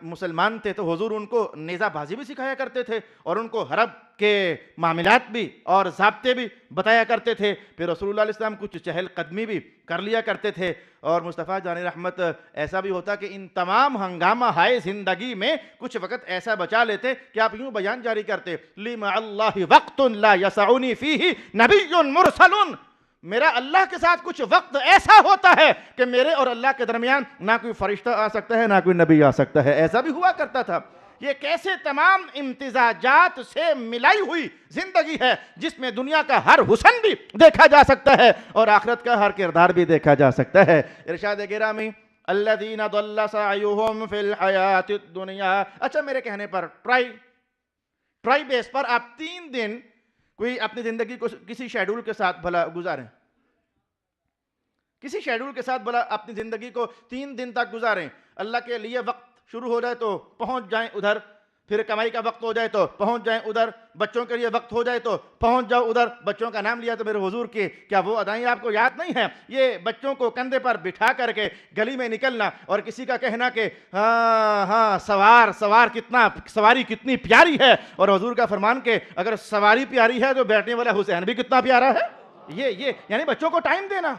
مسلمان تھے تو حضور ان کو نیزہ بازی بھی سکھایا کرتے تھے اور ان کو حرب کے معاملات بھی اور ضابطے بھی بتایا کرتے تھے. پھر رسول اللہ علیہ السلام کچھ چہل قدمی بھی کر لیا کرتے تھے. اور مصطفیٰ جان رحمت ایسا بھی ہوتا کہ ان تمام ہنگامہ ہائے زندگی میں کچھ وقت ایسا بچا لیتے کہ آپ یوں بیان جاری کرتے، لِمَا اللَّهِ وَقْتٌ لَا يَسَعُنِي فِيهِ نَبِيٌّ مُرْسَلٌ. میرا اللہ کے ساتھ کچھ وقت ایسا ہوتا ہے کہ میرے اور اللہ کے درمیان نہ کوئی فرشتہ آ سکتا ہے نہ کوئی نبی آ سکتا ہے. ایسا بھی ہوا کرتا تھا. یہ کیسے تمام امتزاجات سے ملائی ہوئی زندگی ہے جس میں دنیا کا ہر حسن بھی دیکھا جا سکتا ہے اور آخرت کا ہر کردار بھی دیکھا جا سکتا ہے. ارشاد گرامی الذین ضل سعیہم فی الحیاۃ الدنیا. اچھا میرے کہنے پر ٹرائی بیس پر آپ 3 دن کوئی اپنی زندگی کو کسی شیڈول کے ساتھ بھلا گزاریں، کسی شیڈول کے ساتھ بھلا اپنی زندگی کو 3 دن تک گزاریں. اللہ کے لیے وقت شروع ہو جائے تو پہنچ جائیں ادھر، پھر کمائی کا وقت ہو جائے تو پہنچ جائیں ادھر، بچوں کے لیے وقت ہو جائے تو پہنچ جاؤ ادھر. بچوں کا نام لیا تو میرے حضور کی کیا وہ ادائیں آپ کو یاد نہیں ہیں؟ یہ بچوں کو کندھے پر بٹھا کر کے گلی میں نکلنا اور کسی کا کہنا کہ ہاں سواری کتنی پیاری ہے، اور حضور کا فرمان کہ اگر سواری پیاری ہے تو بیٹھنے والا حسین بھی کتنا پیارا ہے. یہ یعنی بچوں کو ٹائم دینا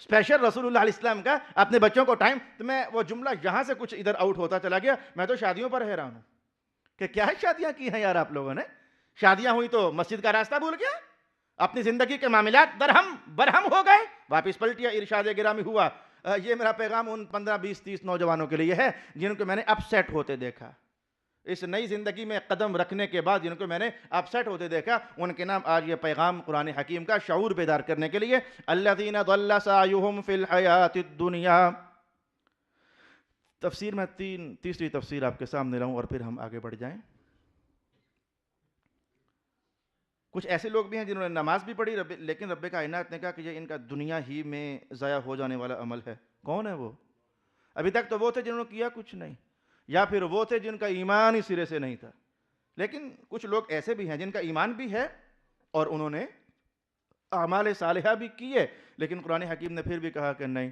اسپیشل رسول اللہ علیہ السلام کا اپنے بچوں کو ٹائم. تو میں وہ جملہ یہاں سے کچھ ادھر آؤٹ ہوتا چلا گیا. میں تو شادیوں پر حیران ہوں کہ کیا شادیاں کی ہیں یار آپ لوگوں نے. شادیاں ہوئی تو مسجد کا راستہ بھول گیا، اپنی زندگی کے معاملات درہم برہم ہو گئے، واپس پلٹیا، ارشاد گرامی ہوا۔ یہ میرا پیغام ان 15 20 30 نوجوانوں کے لیے ہے جن کو میں نے اپ سیٹ ہوتے دیکھا، اس نئی زندگی میں قدم رکھنے کے بعد جن کو میں نے اپ سیٹ ہوتے دیکھا، ان کے نام آج یہ پیغام قرآن حکیم کا شعور بیدار کرنے کے لیے، الذین ضل سعیہم فی الحیاۃ الدنیا۔ تفسیر میں تیسری تفسیر آپ کے سامنے لاؤں اور پھر ہم آگے بڑھ جائیں۔ کچھ ایسے لوگ بھی ہیں جنہوں نے نماز بھی پڑھی لیکن رب کائنات نے کہا کہ یہ ان کا دنیا ہی میں ضائع ہو جانے والا عمل ہے۔ کون ہے وہ؟ ابھی تک تو وہ تھے جنہوں نے کیا کچھ نہیں، یا پھر وہ تھے جن کا ایمان ہی سرے سے نہیں تھا۔ لیکن کچھ لوگ ایسے بھی ہیں جن کا ایمان بھی ہے اور انہوں نے اعمال صالحہ بھی کیے، لیکن قرآن حکیم نے پھر بھی کہا کہ نہیں،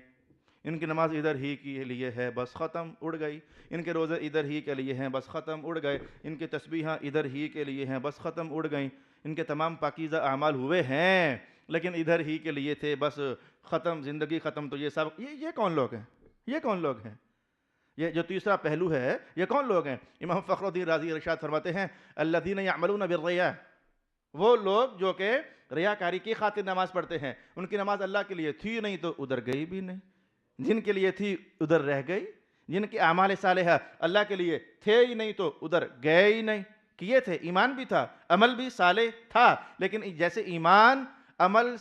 ان کی نماز ادھر ہی کے لیے ہے، بس ختم، اڑ گئی۔ ان کے روزے ادھر ہی کے لیے ہیں، بس ختم، اڑ گئے۔ ان کے تسبیحاں ادھر ہی کے لیے ہیں، بس ختم، اڑ گئیں۔ ان کے تمام پاکیزہ اعمال ہوئے ہیں لیکن ادھر ہی کے لیے تھے، بس ختم، زندگی ختم۔ تو یہ سب یہ کون لوگ ہیں؟ یہ کون لوگ ہیں؟ یہ جو تیسرا پہلو ہے، یہ کون لوگ ہیں؟ امام فخر الدین رازی ارشاد فرماتے ہیں، الذین یعملون بالریاء، وہ لوگ جو کہ ریاکاری کی خاطر نماز پڑھتے ہیں۔ ان کی نماز اللہ کے لیے تھی نہیں تو ادھر گئی بھی نہیں، جن کے لیے تھی ادھر رہ گئی، جن کے اعمال صالحہ اللہ کے لیے تھے ہی نہیں تو ادھر گئے ہی نہیں۔ کیے تھے، ایمان بھی تھا، عمل بھی صالح تھا، لیکن جیسے ایمان عمل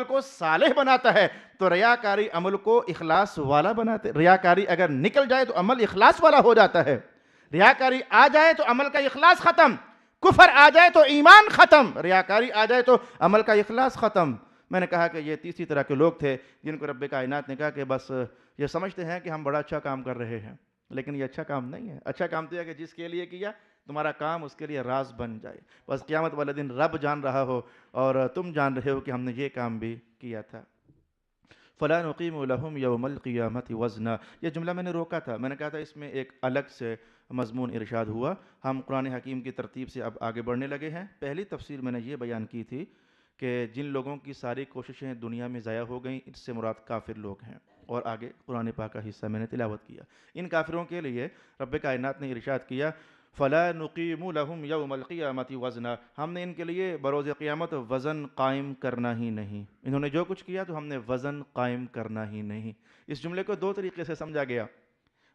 کو صالح بناتا ہے تو ریاکاری عمل کو اخلاص والا بناتے۔ ریاکاری اگر نکل جائے تو عمل اخلاص والا ہو جاتا ہے، ریاکاری آ جائے تو عمل کا اخلاص ختم، کفر آ جائے تو ایمان ختم، ریاکاری آ جائے تو عمل کا اخلاص ختم۔ میں نے کہا کہ یہ تیسری طرح کے لوگ تھے جن کو رب کائنات نے کہا کہ بس یہ سمجھتے ہیں کہ ہم بڑا اچھا کام کر رہے ہیں، لیکن یہ اچھا کام نہیں ہے۔ اچھا کام تو ہے کہ جس کے لیے کیا تمہارا کام اس کے لیے راز بن جائے، بس قیامت والے دن رب جان رہا ہو اور تم جان رہے ہو کہ ہم نے یہ کام بھی کیا تھا۔ فَلَا نُقِيمُ لَهُمْ يَوْمَ الْقِيَامَةِ وَزْنًا، یہ جملہ میں نے روکا تھا، میں نے کہا تھا اس میں ایک الگ سے مضمون ارشاد ہوا۔ ہم قرآن حکیم کی ترتیب سے اب آگے بڑھنے لگے ہیں۔ پہلی تفسیر میں نے یہ بیان کی تھی کہ جن لوگوں کی ساری کوششیں دنیا میں ضائع ہو گئیں، اس سے مراد کافر لوگ ہیں، اور آگے قرآن پاک کا حصہ میں نے تلاوت کیا۔ ان کافروں کے لیے رب کائنات نے ارشاد کیا، فَلَا نُقِيمُ لَهُمْ يَوْمَ الْقِيَامَةِ وَزْنًا، ہم نے ان کے لیے بروز قیامت وزن قائم کرنا ہی نہیں۔ انہوں نے جو کچھ کیا تو ہم نے وزن قائم کرنا ہی نہیں۔ اس جملے کو دو طریقے سے سمجھا گیا۔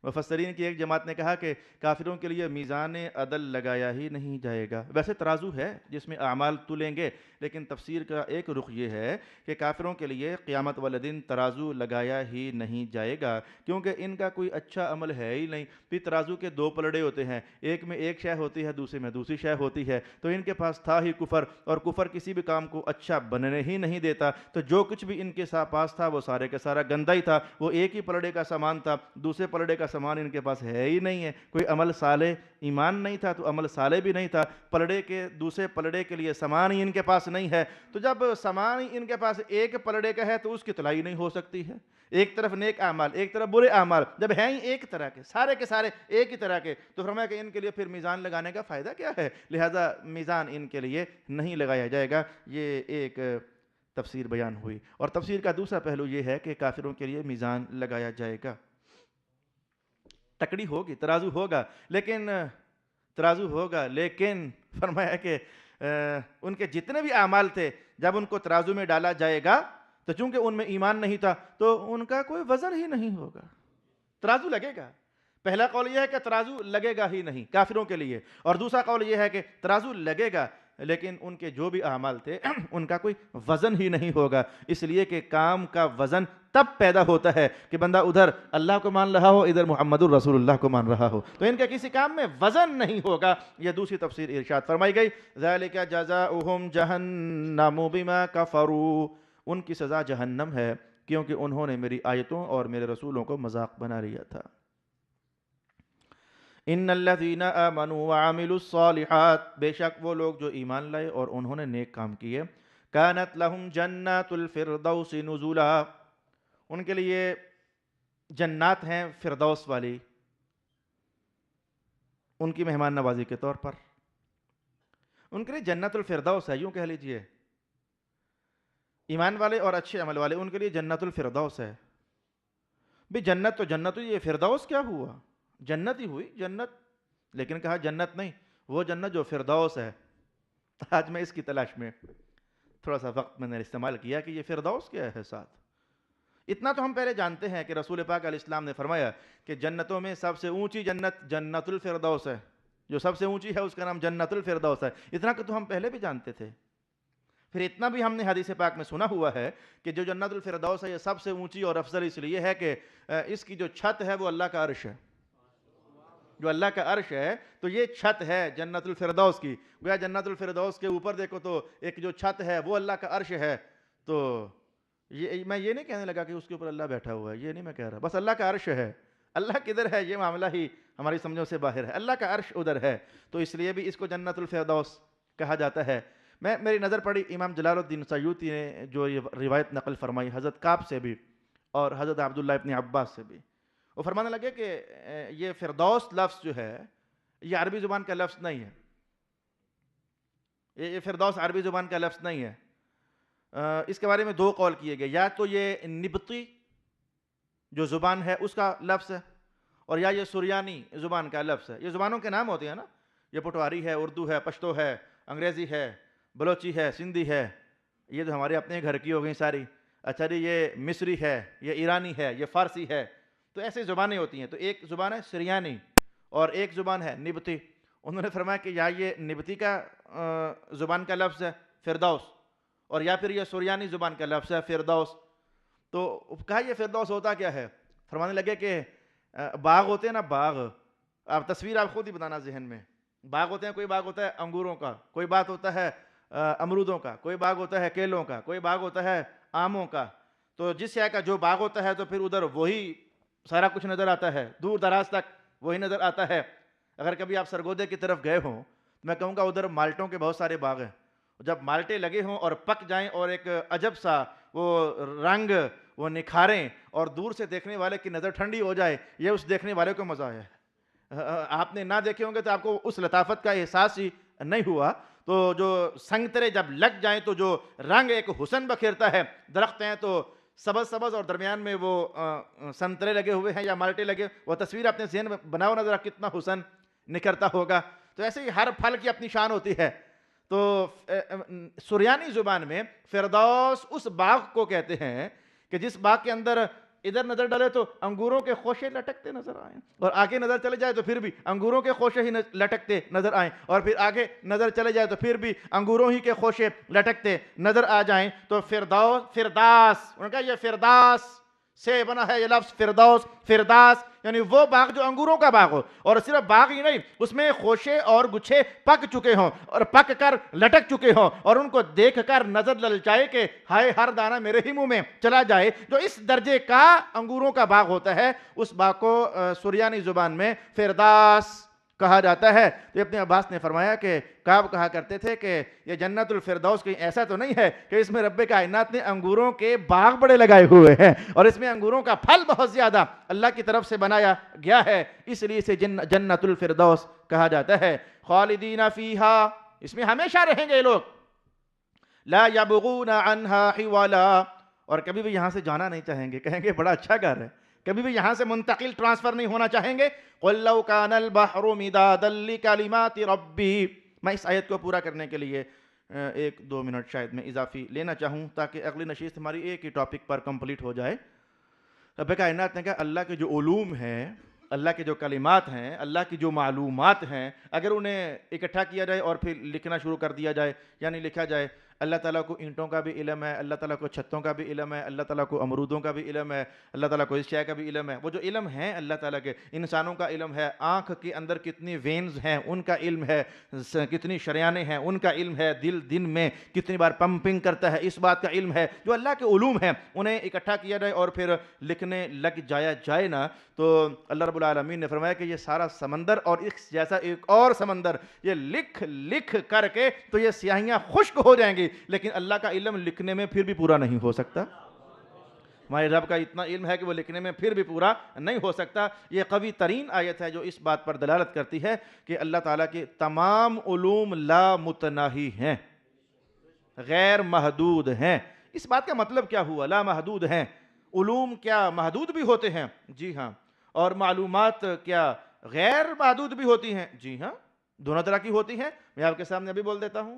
مفسرین کی ایک جماعت نے کہا کہ کافروں کے لیے میزان عدل لگایا ہی نہیں جائے گا۔ ویسے ترازو ہے جس میں اعمال تلیں گے، لیکن تفسیر کا ایک رخ یہ ہے کہ کافروں کے لیے قیامت والے دن ترازو لگایا ہی نہیں جائے گا، کیونکہ ان کا کوئی اچھا عمل ہے ہی نہیں۔ پھر ترازو کے دو پلڑے ہوتے ہیں، ایک میں ایک شے ہوتی ہے، دوسرے میں دوسری شے ہوتی ہے، تو ان کے پاس تھا ہی کفر، اور کفر کسی بھی کام کو اچھا بننے ہی نہیں دیتا، تو جو کچھ بھی ان کے پاس تھا وہ سارے کا سارا گندا ہی تھا۔ وہ ایک ہی پلڑے کا سامان تھا، دوسرے پلڑے کا سامان ان کے پاس ہے ہی نہیں ہے۔ کوئی عمل صالح، ایمان نہیں تھا تو عمل صالح بھی نہیں تھا، پلڑے کے دوسرے پلڑے کے لیے سامان ہی ان کے پاس نہیں ہے۔ تو جب سامان ہی ان کے پاس ایک پلڑے کا ہے تو اس کی تلائی نہیں ہو سکتی ہے، ایک طرف نیک اعمال ایک طرف برے اعمال، جب ہیں ہی ایک طرح کے، سارے کے سارے ایک ہی طرح کے، تو فرمایا کہ ان کے لیے پھر میزان لگانے کا فائدہ کیا ہے، لہذا میزان ان کے لیے نہیں لگایا جائے گا۔ یہ ایک تفسیر بیان ہوئی، اور تفسیر کا دوسرا پہلو یہ ہے کہ کافروں کے لیے میزان لگایا جائے گا، تکڑی ہوگی، ترازو ہوگا، لیکن فرمایا کہ ان کے جتنے بھی اعمال تھے جب ان کو ترازو میں ڈالا جائے گا تو چونکہ ان میں ایمان نہیں تھا تو ان کا کوئی وزن ہی نہیں ہوگا، ترازو لگے گا۔ پہلا قول یہ ہے کہ ترازو لگے گا ہی نہیں کافروں کے لیے، اور دوسرا قول یہ ہے کہ ترازو لگے گا لیکن ان کے جو بھی اعمال تھے ان کا کوئی وزن ہی نہیں ہوگا، اس لیے کہ کام کا وزن تب پیدا ہوتا ہے کہ بندہ ادھر اللہ کو مان رہا ہو، ادھر محمد الرسول اللہ کو مان رہا ہو، تو ان کے کسی کام میں وزن نہیں ہوگا۔ یہ دوسری تفسیر ارشاد فرمائی گئی، ذالک جزاؤہم جہنم بما کفروا، ان کی سزا جہنم ہے کیونکہ انہوں نے میری آیتوں اور میرے رسولوں کو مذاق بنا لیا تھا۔ ان الذین آمنوا وعملوا الصالحات، بے شک وہ لوگ جو ایمان لائے اور انہوں نے نیک کام کیے، کانت لہم جنات الفردوس نزلا، ان کے لیے جنات ہیں فردوس والی، ان کی مہمان نوازی کے طور پر ان کے لیے جنت الفردوس ہے، یوں کہہ لیجئے، ایمان والے اور اچھے عمل والے ان کے لیے جنت الفردوس ہے۔ بھی جنت تو جنت ہوئی، یہ فردوس کیا ہوا؟ جنت ہی ہوئی جنت، لیکن کہا جنت نہیں، وہ جنت جو فردوس ہے۔ آج میں اس کی تلاش میں تھوڑا سا وقت میں نے استعمال کیا کہ یہ فردوس کیا ہے ساتھ. اتنا تو ہم پہلے جانتے ہیں کہ رسول پاک علیہ السلام نے فرمایا کہ جنتوں میں سب سے اونچی جنت جنت الفردوس ہے. جو سب سے اونچی ہے اس کا نام جنت الفردوس ہے. اتنا کہ تو ہم پہلے بھی جانتے تھے. پھر اتنا بھی ہم نے حدیث پاک میں سنا ہوا ہے کہ جو جنت الفردوس ہے یہ سب سے اونچی اور افضل اس لیے ہے کہ اس کی جو چھت ہے وہ اللہ کا عرش ہے. جو اللہ کا عرش ہے تو یہ چھت ہے جنت الفردوس کی. گویا جنت الفردوس کے اوپر دیکھو تو ایک جو چھت ہے وہ اللہ کا عرش ہے. تو میں یہ نہیں کہنے لگا کہ اس کے اوپر اللہ بیٹھا ہوا ہے, یہ نہیں میں کہہ رہا, بس اللہ کا عرش ہے. اللہ کدھر ہے یہ معاملہ ہی ہماری سمجھوں سے باہر ہے. اللہ کا عرش ادھر ہے, تو اس لیے بھی اس کو جنت الفردوس کہا جاتا ہے. میری نظر پڑی امام جلال الدین سیوطی نے جو یہ روایت نقل فرمائی حضرت کعب سے بھی اور حضرت عبداللہ ابن عباس سے بھی, وہ فرمانے لگے کہ یہ فردوس لفظ جو ہے یہ عربی زبان کا لفظ نہیں ہے. یہ فردوس عربی زبان کا لفظ نہیں ہے. اس کے بارے میں دو قول کیے گئے, یا تو یہ نبطی جو زبان ہے اس کا لفظ ہے, اور یا یہ سریانی زبان کا لفظ ہے. یہ زبانوں کے نام ہوتے ہیں نا, یہ پٹواری ہے, اردو ہے, پشتو ہے, انگریزی ہے, بلوچی ہے, سندھی ہے, یہ تو ہمارے اپنے گھر کی ہو گئی ساری. اچھا جی یہ مصری ہے, یہ ایرانی ہے, یہ فارسی ہے. تو ایسی زبانیں ہوتی ہیں. تو ایک زبان ہے سریانی اور ایک زبان ہے نبطی. انہوں نے فرمایا کہ یا یہ نبطی کا زبان کا لفظ ہے فردوس, اور یا پھر یہ سریانی زبان کا لفظ ہے فردوس. تو کہا یہ فردوس ہوتا کیا ہے؟ فرمانے لگے کہ باغ ہوتے ہیں نا, باغ, آپ تصویر آپ خود ہی بنانا ذہن میں. باغ ہوتے ہیں, کوئی باغ ہوتا ہے انگوروں کا, کوئی بات ہوتا ہے امرودوں کا, کوئی باغ ہوتا ہے کیلوں کا, کوئی باغ ہوتا ہے آموں کا. تو جس شے کا جو باغ ہوتا ہے تو پھر ادھر وہی سارا کچھ نظر آتا ہے, دور دراز تک وہی نظر آتا ہے. اگر کبھی آپ سرگودے کی طرف گئے ہوں تو میں کہوں گا ادھر مالٹوں کے بہت سارے باغ ہیں. جب مالٹے لگے ہوں اور پک جائیں اور ایک عجب سا وہ رنگ وہ نکھاریں اور دور سے دیکھنے والے کی نظر ٹھنڈی ہو جائے, یہ اس دیکھنے والے کو مزہ آیا ہے. آپ نے نہ دیکھے ہوں گے تو آپ کو اس لطافت کا احساس ہی نہیں ہوا. تو جو سنگترے جب لگ جائیں تو جو رنگ ایک حسن بکھیرتا ہے, درخت ہیں تو سبز سبز اور درمیان میں وہ سنترے لگے ہوئے ہیں یا مالٹے لگے, وہ تصویر اپنے ذہن میں بناؤ نظر کتنا حسن نکھرتا ہوگا. تو ایسے ہی ہر پھل کی اپنی شان ہوتی ہے. تو سریانی زبان میں فردوس اس باغ کو کہتے ہیں کہ جس باغ کے اندر ادھر نظر ڈالے تو انگوروں کے خوشے لٹکتے نظر آئیں, اور آگے نظر چلے جائے تو پھر بھی انگوروں کے خوشے ہی لٹکتے نظر آئیں, اور پھر آگے نظر چلے جائے تو پھر بھی انگوروں ہی کے خوشے لٹکتے نظر آ جائیں. تو فرداس, انہوں نے کہا یہ فرداس سے بنا ہے یہ لفظ فردوس. فرداس یعنی وہ باغ جو انگوروں کا باغ ہو, اور صرف باغ ہی نہیں, اس میں خوشے اور گچھے پک چکے ہوں اور پک کر لٹک چکے ہوں, اور ان کو دیکھ کر نظر للچائے کہ ہائے ہر دانہ میرے ہی منہ میں چلا جائے. جو اس درجے کا انگوروں کا باغ ہوتا ہے اس باغ کو سریانی زبان میں فرداس کہا جاتا ہے. تو ابن عباس نے فرمایا کہ کعب کہا کرتے تھے کہ یہ جنت الفردوس کہیں ایسا تو نہیں ہے کہ اس میں رب کائنات نے انگوروں کے باغ بڑے لگائے ہوئے ہیں اور اس میں انگوروں کا پھل بہت زیادہ اللہ کی طرف سے بنایا گیا ہے, اس لیے اسے جنت الفردوس کہا جاتا ہے. خالدین فیہا, اس میں ہمیشہ رہیں گے لوگ. لا یبغون عنہا حوالا, اور کبھی بھی یہاں سے جانا نہیں چاہیں گے, کہیں گے بڑا اچھا گھر ہے, کبھی بھی یہاں سے منتقل ٹرانسفر نہیں ہونا چاہیں گے. قُلْ لَوْ كَانَ الْبَحْرُ مِدَادًا لِكَلِمَاتِ رَبِّي. میں اس آیت کو پورا کرنے کے لیے 1-2 منٹ شاید میں اضافی لینا چاہوں تاکہ اگلی نشست ہماری ایک ہی ٹاپک پر کمپلیٹ ہو جائے. رب کائنات نے کہا اللہ کے جو علوم ہیں, اللہ کے جو کلمات ہیں, اللہ کی جو معلومات ہیں, اگر انہیں اکٹھا کیا جائے اور پھر لکھنا شروع کر دیا جائے, یعنی لکھا جائے اللہ تعالیٰ کو اینٹوں کا بھی علم ہے, اللہ تعالیٰ کو چھتوں کا بھی علم ہے, اللہ تعالیٰ کو امرودوں کا بھی علم ہے, اللہ تعالیٰ کو اس شے کا بھی علم ہے. وہ جو علم ہیں اللہ تعالیٰ کے, انسانوں کا علم ہے, آنکھ کے اندر کتنی وینز ہیں ان کا علم ہے, کتنی شریانیں ہیں ان کا علم ہے, دل دن میں کتنی بار پمپنگ کرتا ہے اس بات کا علم ہے. جو اللہ کے علوم ہیں انہیں اکٹھا کیا جائے اور پھر لکھنے لگ جائے نا, تو اللہ رب العالمین نے فرمایا کہ یہ سارا سمندر اور اس جیسا ایک اور سمندر یہ لکھ کر کے تو یہ سیاہیاں خشک ہو جائیں گی, لیکن اللہ کا علم لکھنے میں پھر بھی پورا نہیں ہو سکتا. ہمارے رب کا اتنا علم ہے کہ وہ لکھنے میں پھر بھی پورا نہیں ہو سکتا. یہ قوی ترین آیت ہے جو اس بات پر دلالت کرتی ہے کہ اللہ تعالیٰ کے تمام علوم لا متناہی ہیں, غیر محدود ہیں. اس بات کا مطلب کیا ہوا لا محدود ہیں؟ علوم کیا محدود بھی ہوتے ہیں؟ جی ہاں. اور معلومات کیا غیر محدود بھی ہوتی ہیں؟ جی ہاں, دونوں طرح کی ہوتی ہیں. میں آپ کے سامنے ابھی بول دیتا ہوں.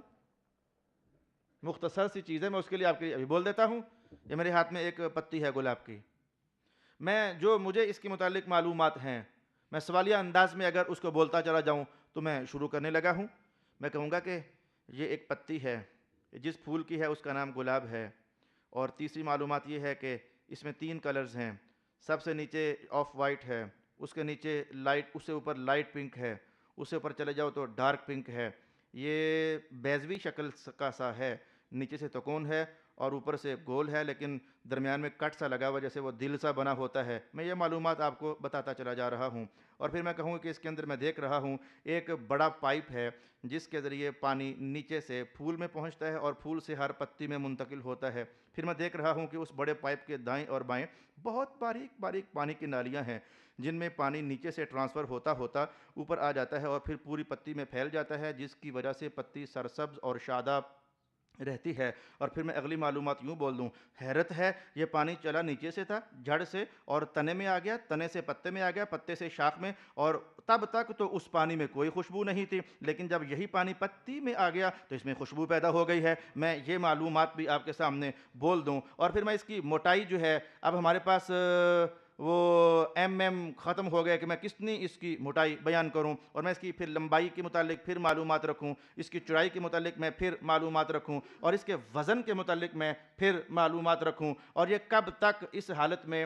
مختصر سی چیز ہے، میں اس کے لیے آپ کے لیے ابھی بول دیتا ہوں. یہ میرے ہاتھ میں ایک پتی ہے گلاب کی. جو مجھے اس کے متعلق معلومات ہیں، میں سوالیہ انداز میں اگر اس کو بولتا چلا جاؤں تو میں شروع کرنے لگا ہوں. میں کہوں گا کہ یہ ایک پتی ہے، جس پھول کی ہے اس کا نام گلاب ہے. اور تیسری معلومات یہ ہے کہ اس میں 3 کلرز ہیں. سب سے نیچے آف وائٹ ہے، اس کے نیچے لائٹ، اس سے اوپر لائٹ پنک ہے، اس سے اوپر چلے جاؤ تو ڈارک پنک ہے. یہ بیضوی شکل کا سا ہے، نیچے سے تکون ہے اور اوپر سے گول ہے، لیکن درمیان میں کٹ سا لگا ہوا جیسے وہ دل سا بنا ہوتا ہے. میں یہ معلومات آپ کو بتاتا چلا جا رہا ہوں. اور پھر میں کہوں کہ اس کے اندر میں دیکھ رہا ہوں ایک بڑا پائپ ہے جس کے ذریعے پانی نیچے سے پھول میں پہنچتا ہے اور پھول سے ہر پتی میں منتقل ہوتا ہے. پھر میں دیکھ رہا ہوں کہ اس بڑے پائپ کے دائیں اور بائیں بہت باریک باریک پانی کی نالیاں ہیں جن میں پانی نیچے سے ٹرانسفر ہوتا ہوتا اوپر آ جاتا ہے اور پھر پوری پتی میں پھیل جاتا ہے، جس کی وجہ سے پتی سرسبز اور شاداب رہتی ہے. اور پھر میں اگلی معلومات یوں بول دوں، حیرت ہے، یہ پانی چلا نیچے سے تھا جڑ سے اور تنے میں آ گیا، تنے سے پتے میں آ گیا، پتے سے شاخ میں، اور تب تک تو اس پانی میں کوئی خوشبو نہیں تھی، لیکن جب یہی پانی پتی میں آ گیا تو اس میں خوشبو پیدا ہو گئی ہے. میں یہ معلومات بھی آپ کے سامنے بول دوں. اور پھر میں اس کی موٹائی جو ہے، اب ہمارے پاس وہ ایم ختم ہو گیا کہ میں کتنی اس کی موٹائی بیان کروں، اور میں اس کی پھر لمبائی کے متعلق پھر معلومات رکھوں، اس کی چوڑائی کے متعلق میں پھر معلومات رکھوں، اور اس کے وزن کے متعلق میں پھر معلومات رکھوں، اور یہ کب تک اس حالت میں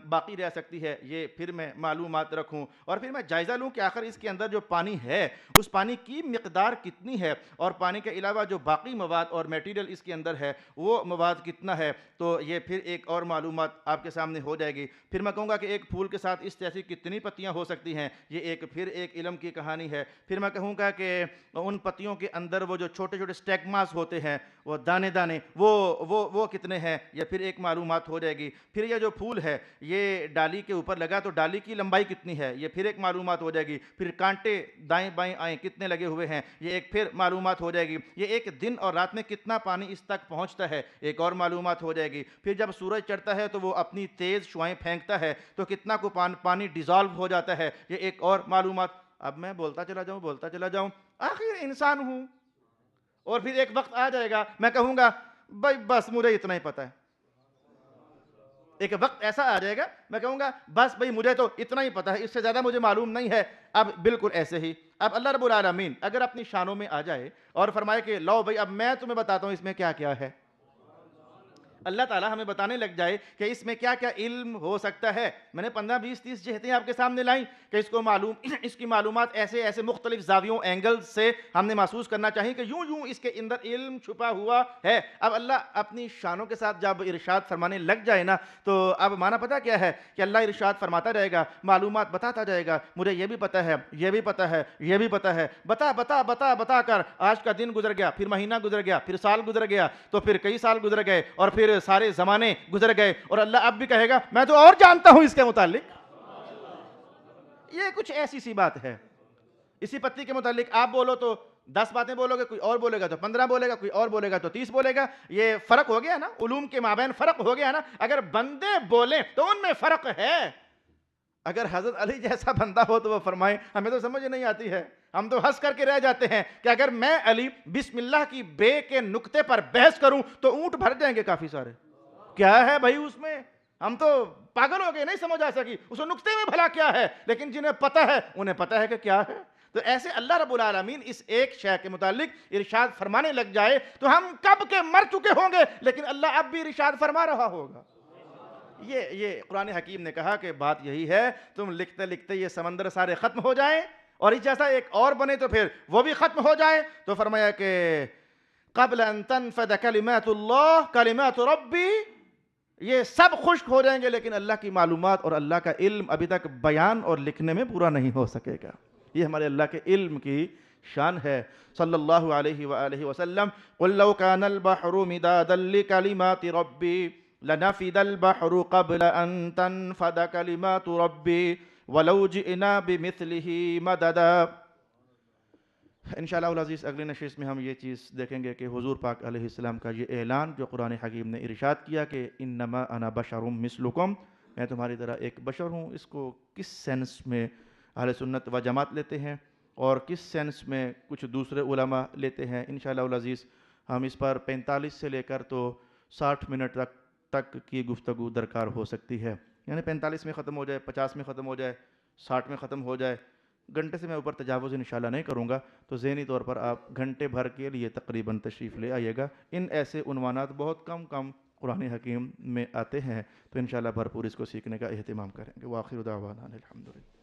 باقی رہ سکتی ہے یہ پھر میں معلومات رکھوں. اور پھر میں جائزہ لوں کہ آخر اس کے اندر جو پانی ہے اس پانی کی مقدار کتنی ہے، اور پانی کے علاوہ جو باقی مواد اور میٹیریل اس کے اندر ہے وہ مواد کتنا ہے. تو یہ پھر ایک اور معلومات آپ کے سامنے ہو جائے گی. پھر میں کہوں گا کہ ایک پھول کے ساتھ اس جیسی کتنی پتیاں ہو سکتی ہیں، یہ پھر ایک علم کی کہانی ہے. پھر میں کہوں گا کہ ان پتیوں کے اندر وہ جو چھوٹے چھوٹے سٹیگماز ہوتے ہیں، وہ دانے دانے، وہ کتنے ہیں، یہ پھر ایک معلومات ہو جائے گی. پھر یہ جو پھول ہے یہ ڈالی کے اوپر لگا تو ڈالی کی لمبائی کتنی ہے، یہ پھر ایک معلومات ہو جائے گی. پھر کانٹے دائیں بائیں آئیں کتنے لگے ہوئے ہیں، یہ ایک پھر معلومات ہو جائے گی. یہ ایک دن اور رات میں کتنا پانی اس تک پہنچتا ہے، ایک اور معلومات ہو جائے گی. پھر جب سورج چڑھتا ہے تو وہ اپنی تیز شعائیں پھینکتا ہے تو کتنا کو پانی ڈیزالو ہو جاتا ہے، یہ ایک اور معلومات. اب میں بولتا چلا جاؤں، آخر انسان ہوں، اور پھر ایک وقت آ جائے گا میں کہوں گا بھائی بس مجھے اتنا ہی پتا ہے. ایک وقت ایسا آ جائے گا میں کہوں گا بس بھئی مجھے تو اتنا ہی پتا ہے، اس سے زیادہ مجھے معلوم نہیں ہے. اب بالکل ایسے ہی اب اللہ رب العالمین اگر اپنی شانوں میں آ جائے اور فرمائے کہ لو بھئی اب میں تمہیں بتاتا ہوں اس میں کیا کیا ہے، اللہ تعالیٰ ہمیں بتانے لگ جائے کہ اس میں کیا کیا علم ہو سکتا ہے. میں نے 15 20 30 جہتیں آپ کے سامنے لائیں کہ اس کی معلومات ایسے ایسے مختلف زاویوں اینگل سے ہم نے محسوس کرنا چاہیے کہ یوں اس کے اندر علم چھپا ہوا ہے. اب اللہ اپنی شانوں کے ساتھ جب ارشاد فرمانے لگ جائے نا تو اب معنی پتہ کیا ہے کہ اللہ ارشاد فرماتا رہے گا، معلومات بتاتا جائے گا، مجھے یہ بھی پتہ ہے، یہ بھی پتہ ہے، یہ بھی پتہ ہے، بتا کر آج کا دن گزر گیا، پھر مہینہ گزر گیا، پھر سال گزر گیا، تو پھر کئی سال گزر گئے، اور پھر سارے زمانے گزر گئے، اور اللہ اب بھی کہے گا میں تو اور جانتا ہوں اس کے متعلق. یہ کچھ ایسی سی بات ہے. اسی پتی کے متعلق آپ بولو تو 10 باتیں بولو گے، کوئی اور بولے گا تو 15 بولے گا، کوئی اور بولے گا تو 30 بولے گا. یہ فرق ہو گیا نا، علوم کے مابین فرق ہو گیا نا. اگر بندے بولیں تو ان میں فرق ہے. اگر حضرت علی جیسا بندہ ہو تو وہ فرمائے ہمیں تو سمجھ نہیں آتی ہے، ہم تو ہنس کر کے رہ جاتے ہیں کہ اگر میں علی بسم اللہ کی بے کے نقطے پر بحث کروں تو اونٹ بھر جائیں گے کافی سارے. کیا ہے بھائی اس میں، ہم تو پاگل ہو گئے، نہیں سمجھ آ سکی اس نقطے میں بھلا کیا ہے. لیکن جنہیں پتہ ہے انہیں پتہ ہے کہ کیا ہے. تو ایسے اللہ رب العالمین اس ایک شے کے متعلق ارشاد فرمانے لگ جائے تو ہم کب کے مر چکے ہوں گے، لیکن اللہ اب بھی ارشاد فرما رہا ہوگا. یہ قرآن حکیم نے کہا کہ بات یہی ہے، تم لکھتے لکھتے یہ سمندر سارے ختم ہو جائیں اور اس جیسا ایک اور بنے تو پھر وہ بھی ختم ہو جائے. تو فرمایا کہ قبل ان تنفد کلمات اللہ کلمات ربی، یہ سب خشک ہو جائیں گے لیکن اللہ کی معلومات اور اللہ کا علم ابھی تک بیان اور لکھنے میں پورا نہیں ہو سکے گا. یہ ہمارے اللہ کے علم کی شان ہے. صلی اللہ علیہ وآلہ وسلم قل لو كان البحر مدادا لكلمات ربی لنفد البحر قبل ان تنفد كلمات ربی ولو جئنا بمثله مددا. انشاءاللہ العزیز اگلی نشست میں ہم یہ چیز دیکھیں گے کہ حضور پاک علیہ السلام کا یہ اعلان جو قرآن حکیم نے ارشاد کیا کہ انما انا بشر مثلکم، میں تمہاری طرح ایک بشر ہوں، اس کو کس سینس میں اہل سنت و جماعت لیتے ہیں اور کس سینس میں کچھ دوسرے علماء لیتے ہیں، انشاءاللہ العزیز ہم اس پر 45 سے لے کر تو 60 منٹ تک کی گفتگو درکار ہو سکتی ہے، یعنی 45 میں ختم ہو جائے، 50 میں ختم ہو جائے، 60 میں ختم ہو جائے، گھنٹے سے میں اوپر تجاوز انشاءاللہ نہیں کروں گا، تو ذہنی طور پر آپ گھنٹے بھر کے لیے تقریباً تشریف لے آئیے گا۔ ان ایسے عنوانات بہت کم قرآن حکیم میں آتے ہیں، تو انشاءاللہ بھرپور اس کو سیکھنے کا اہتمام کریں گے۔ وآخر دعوانا الحمدللہ۔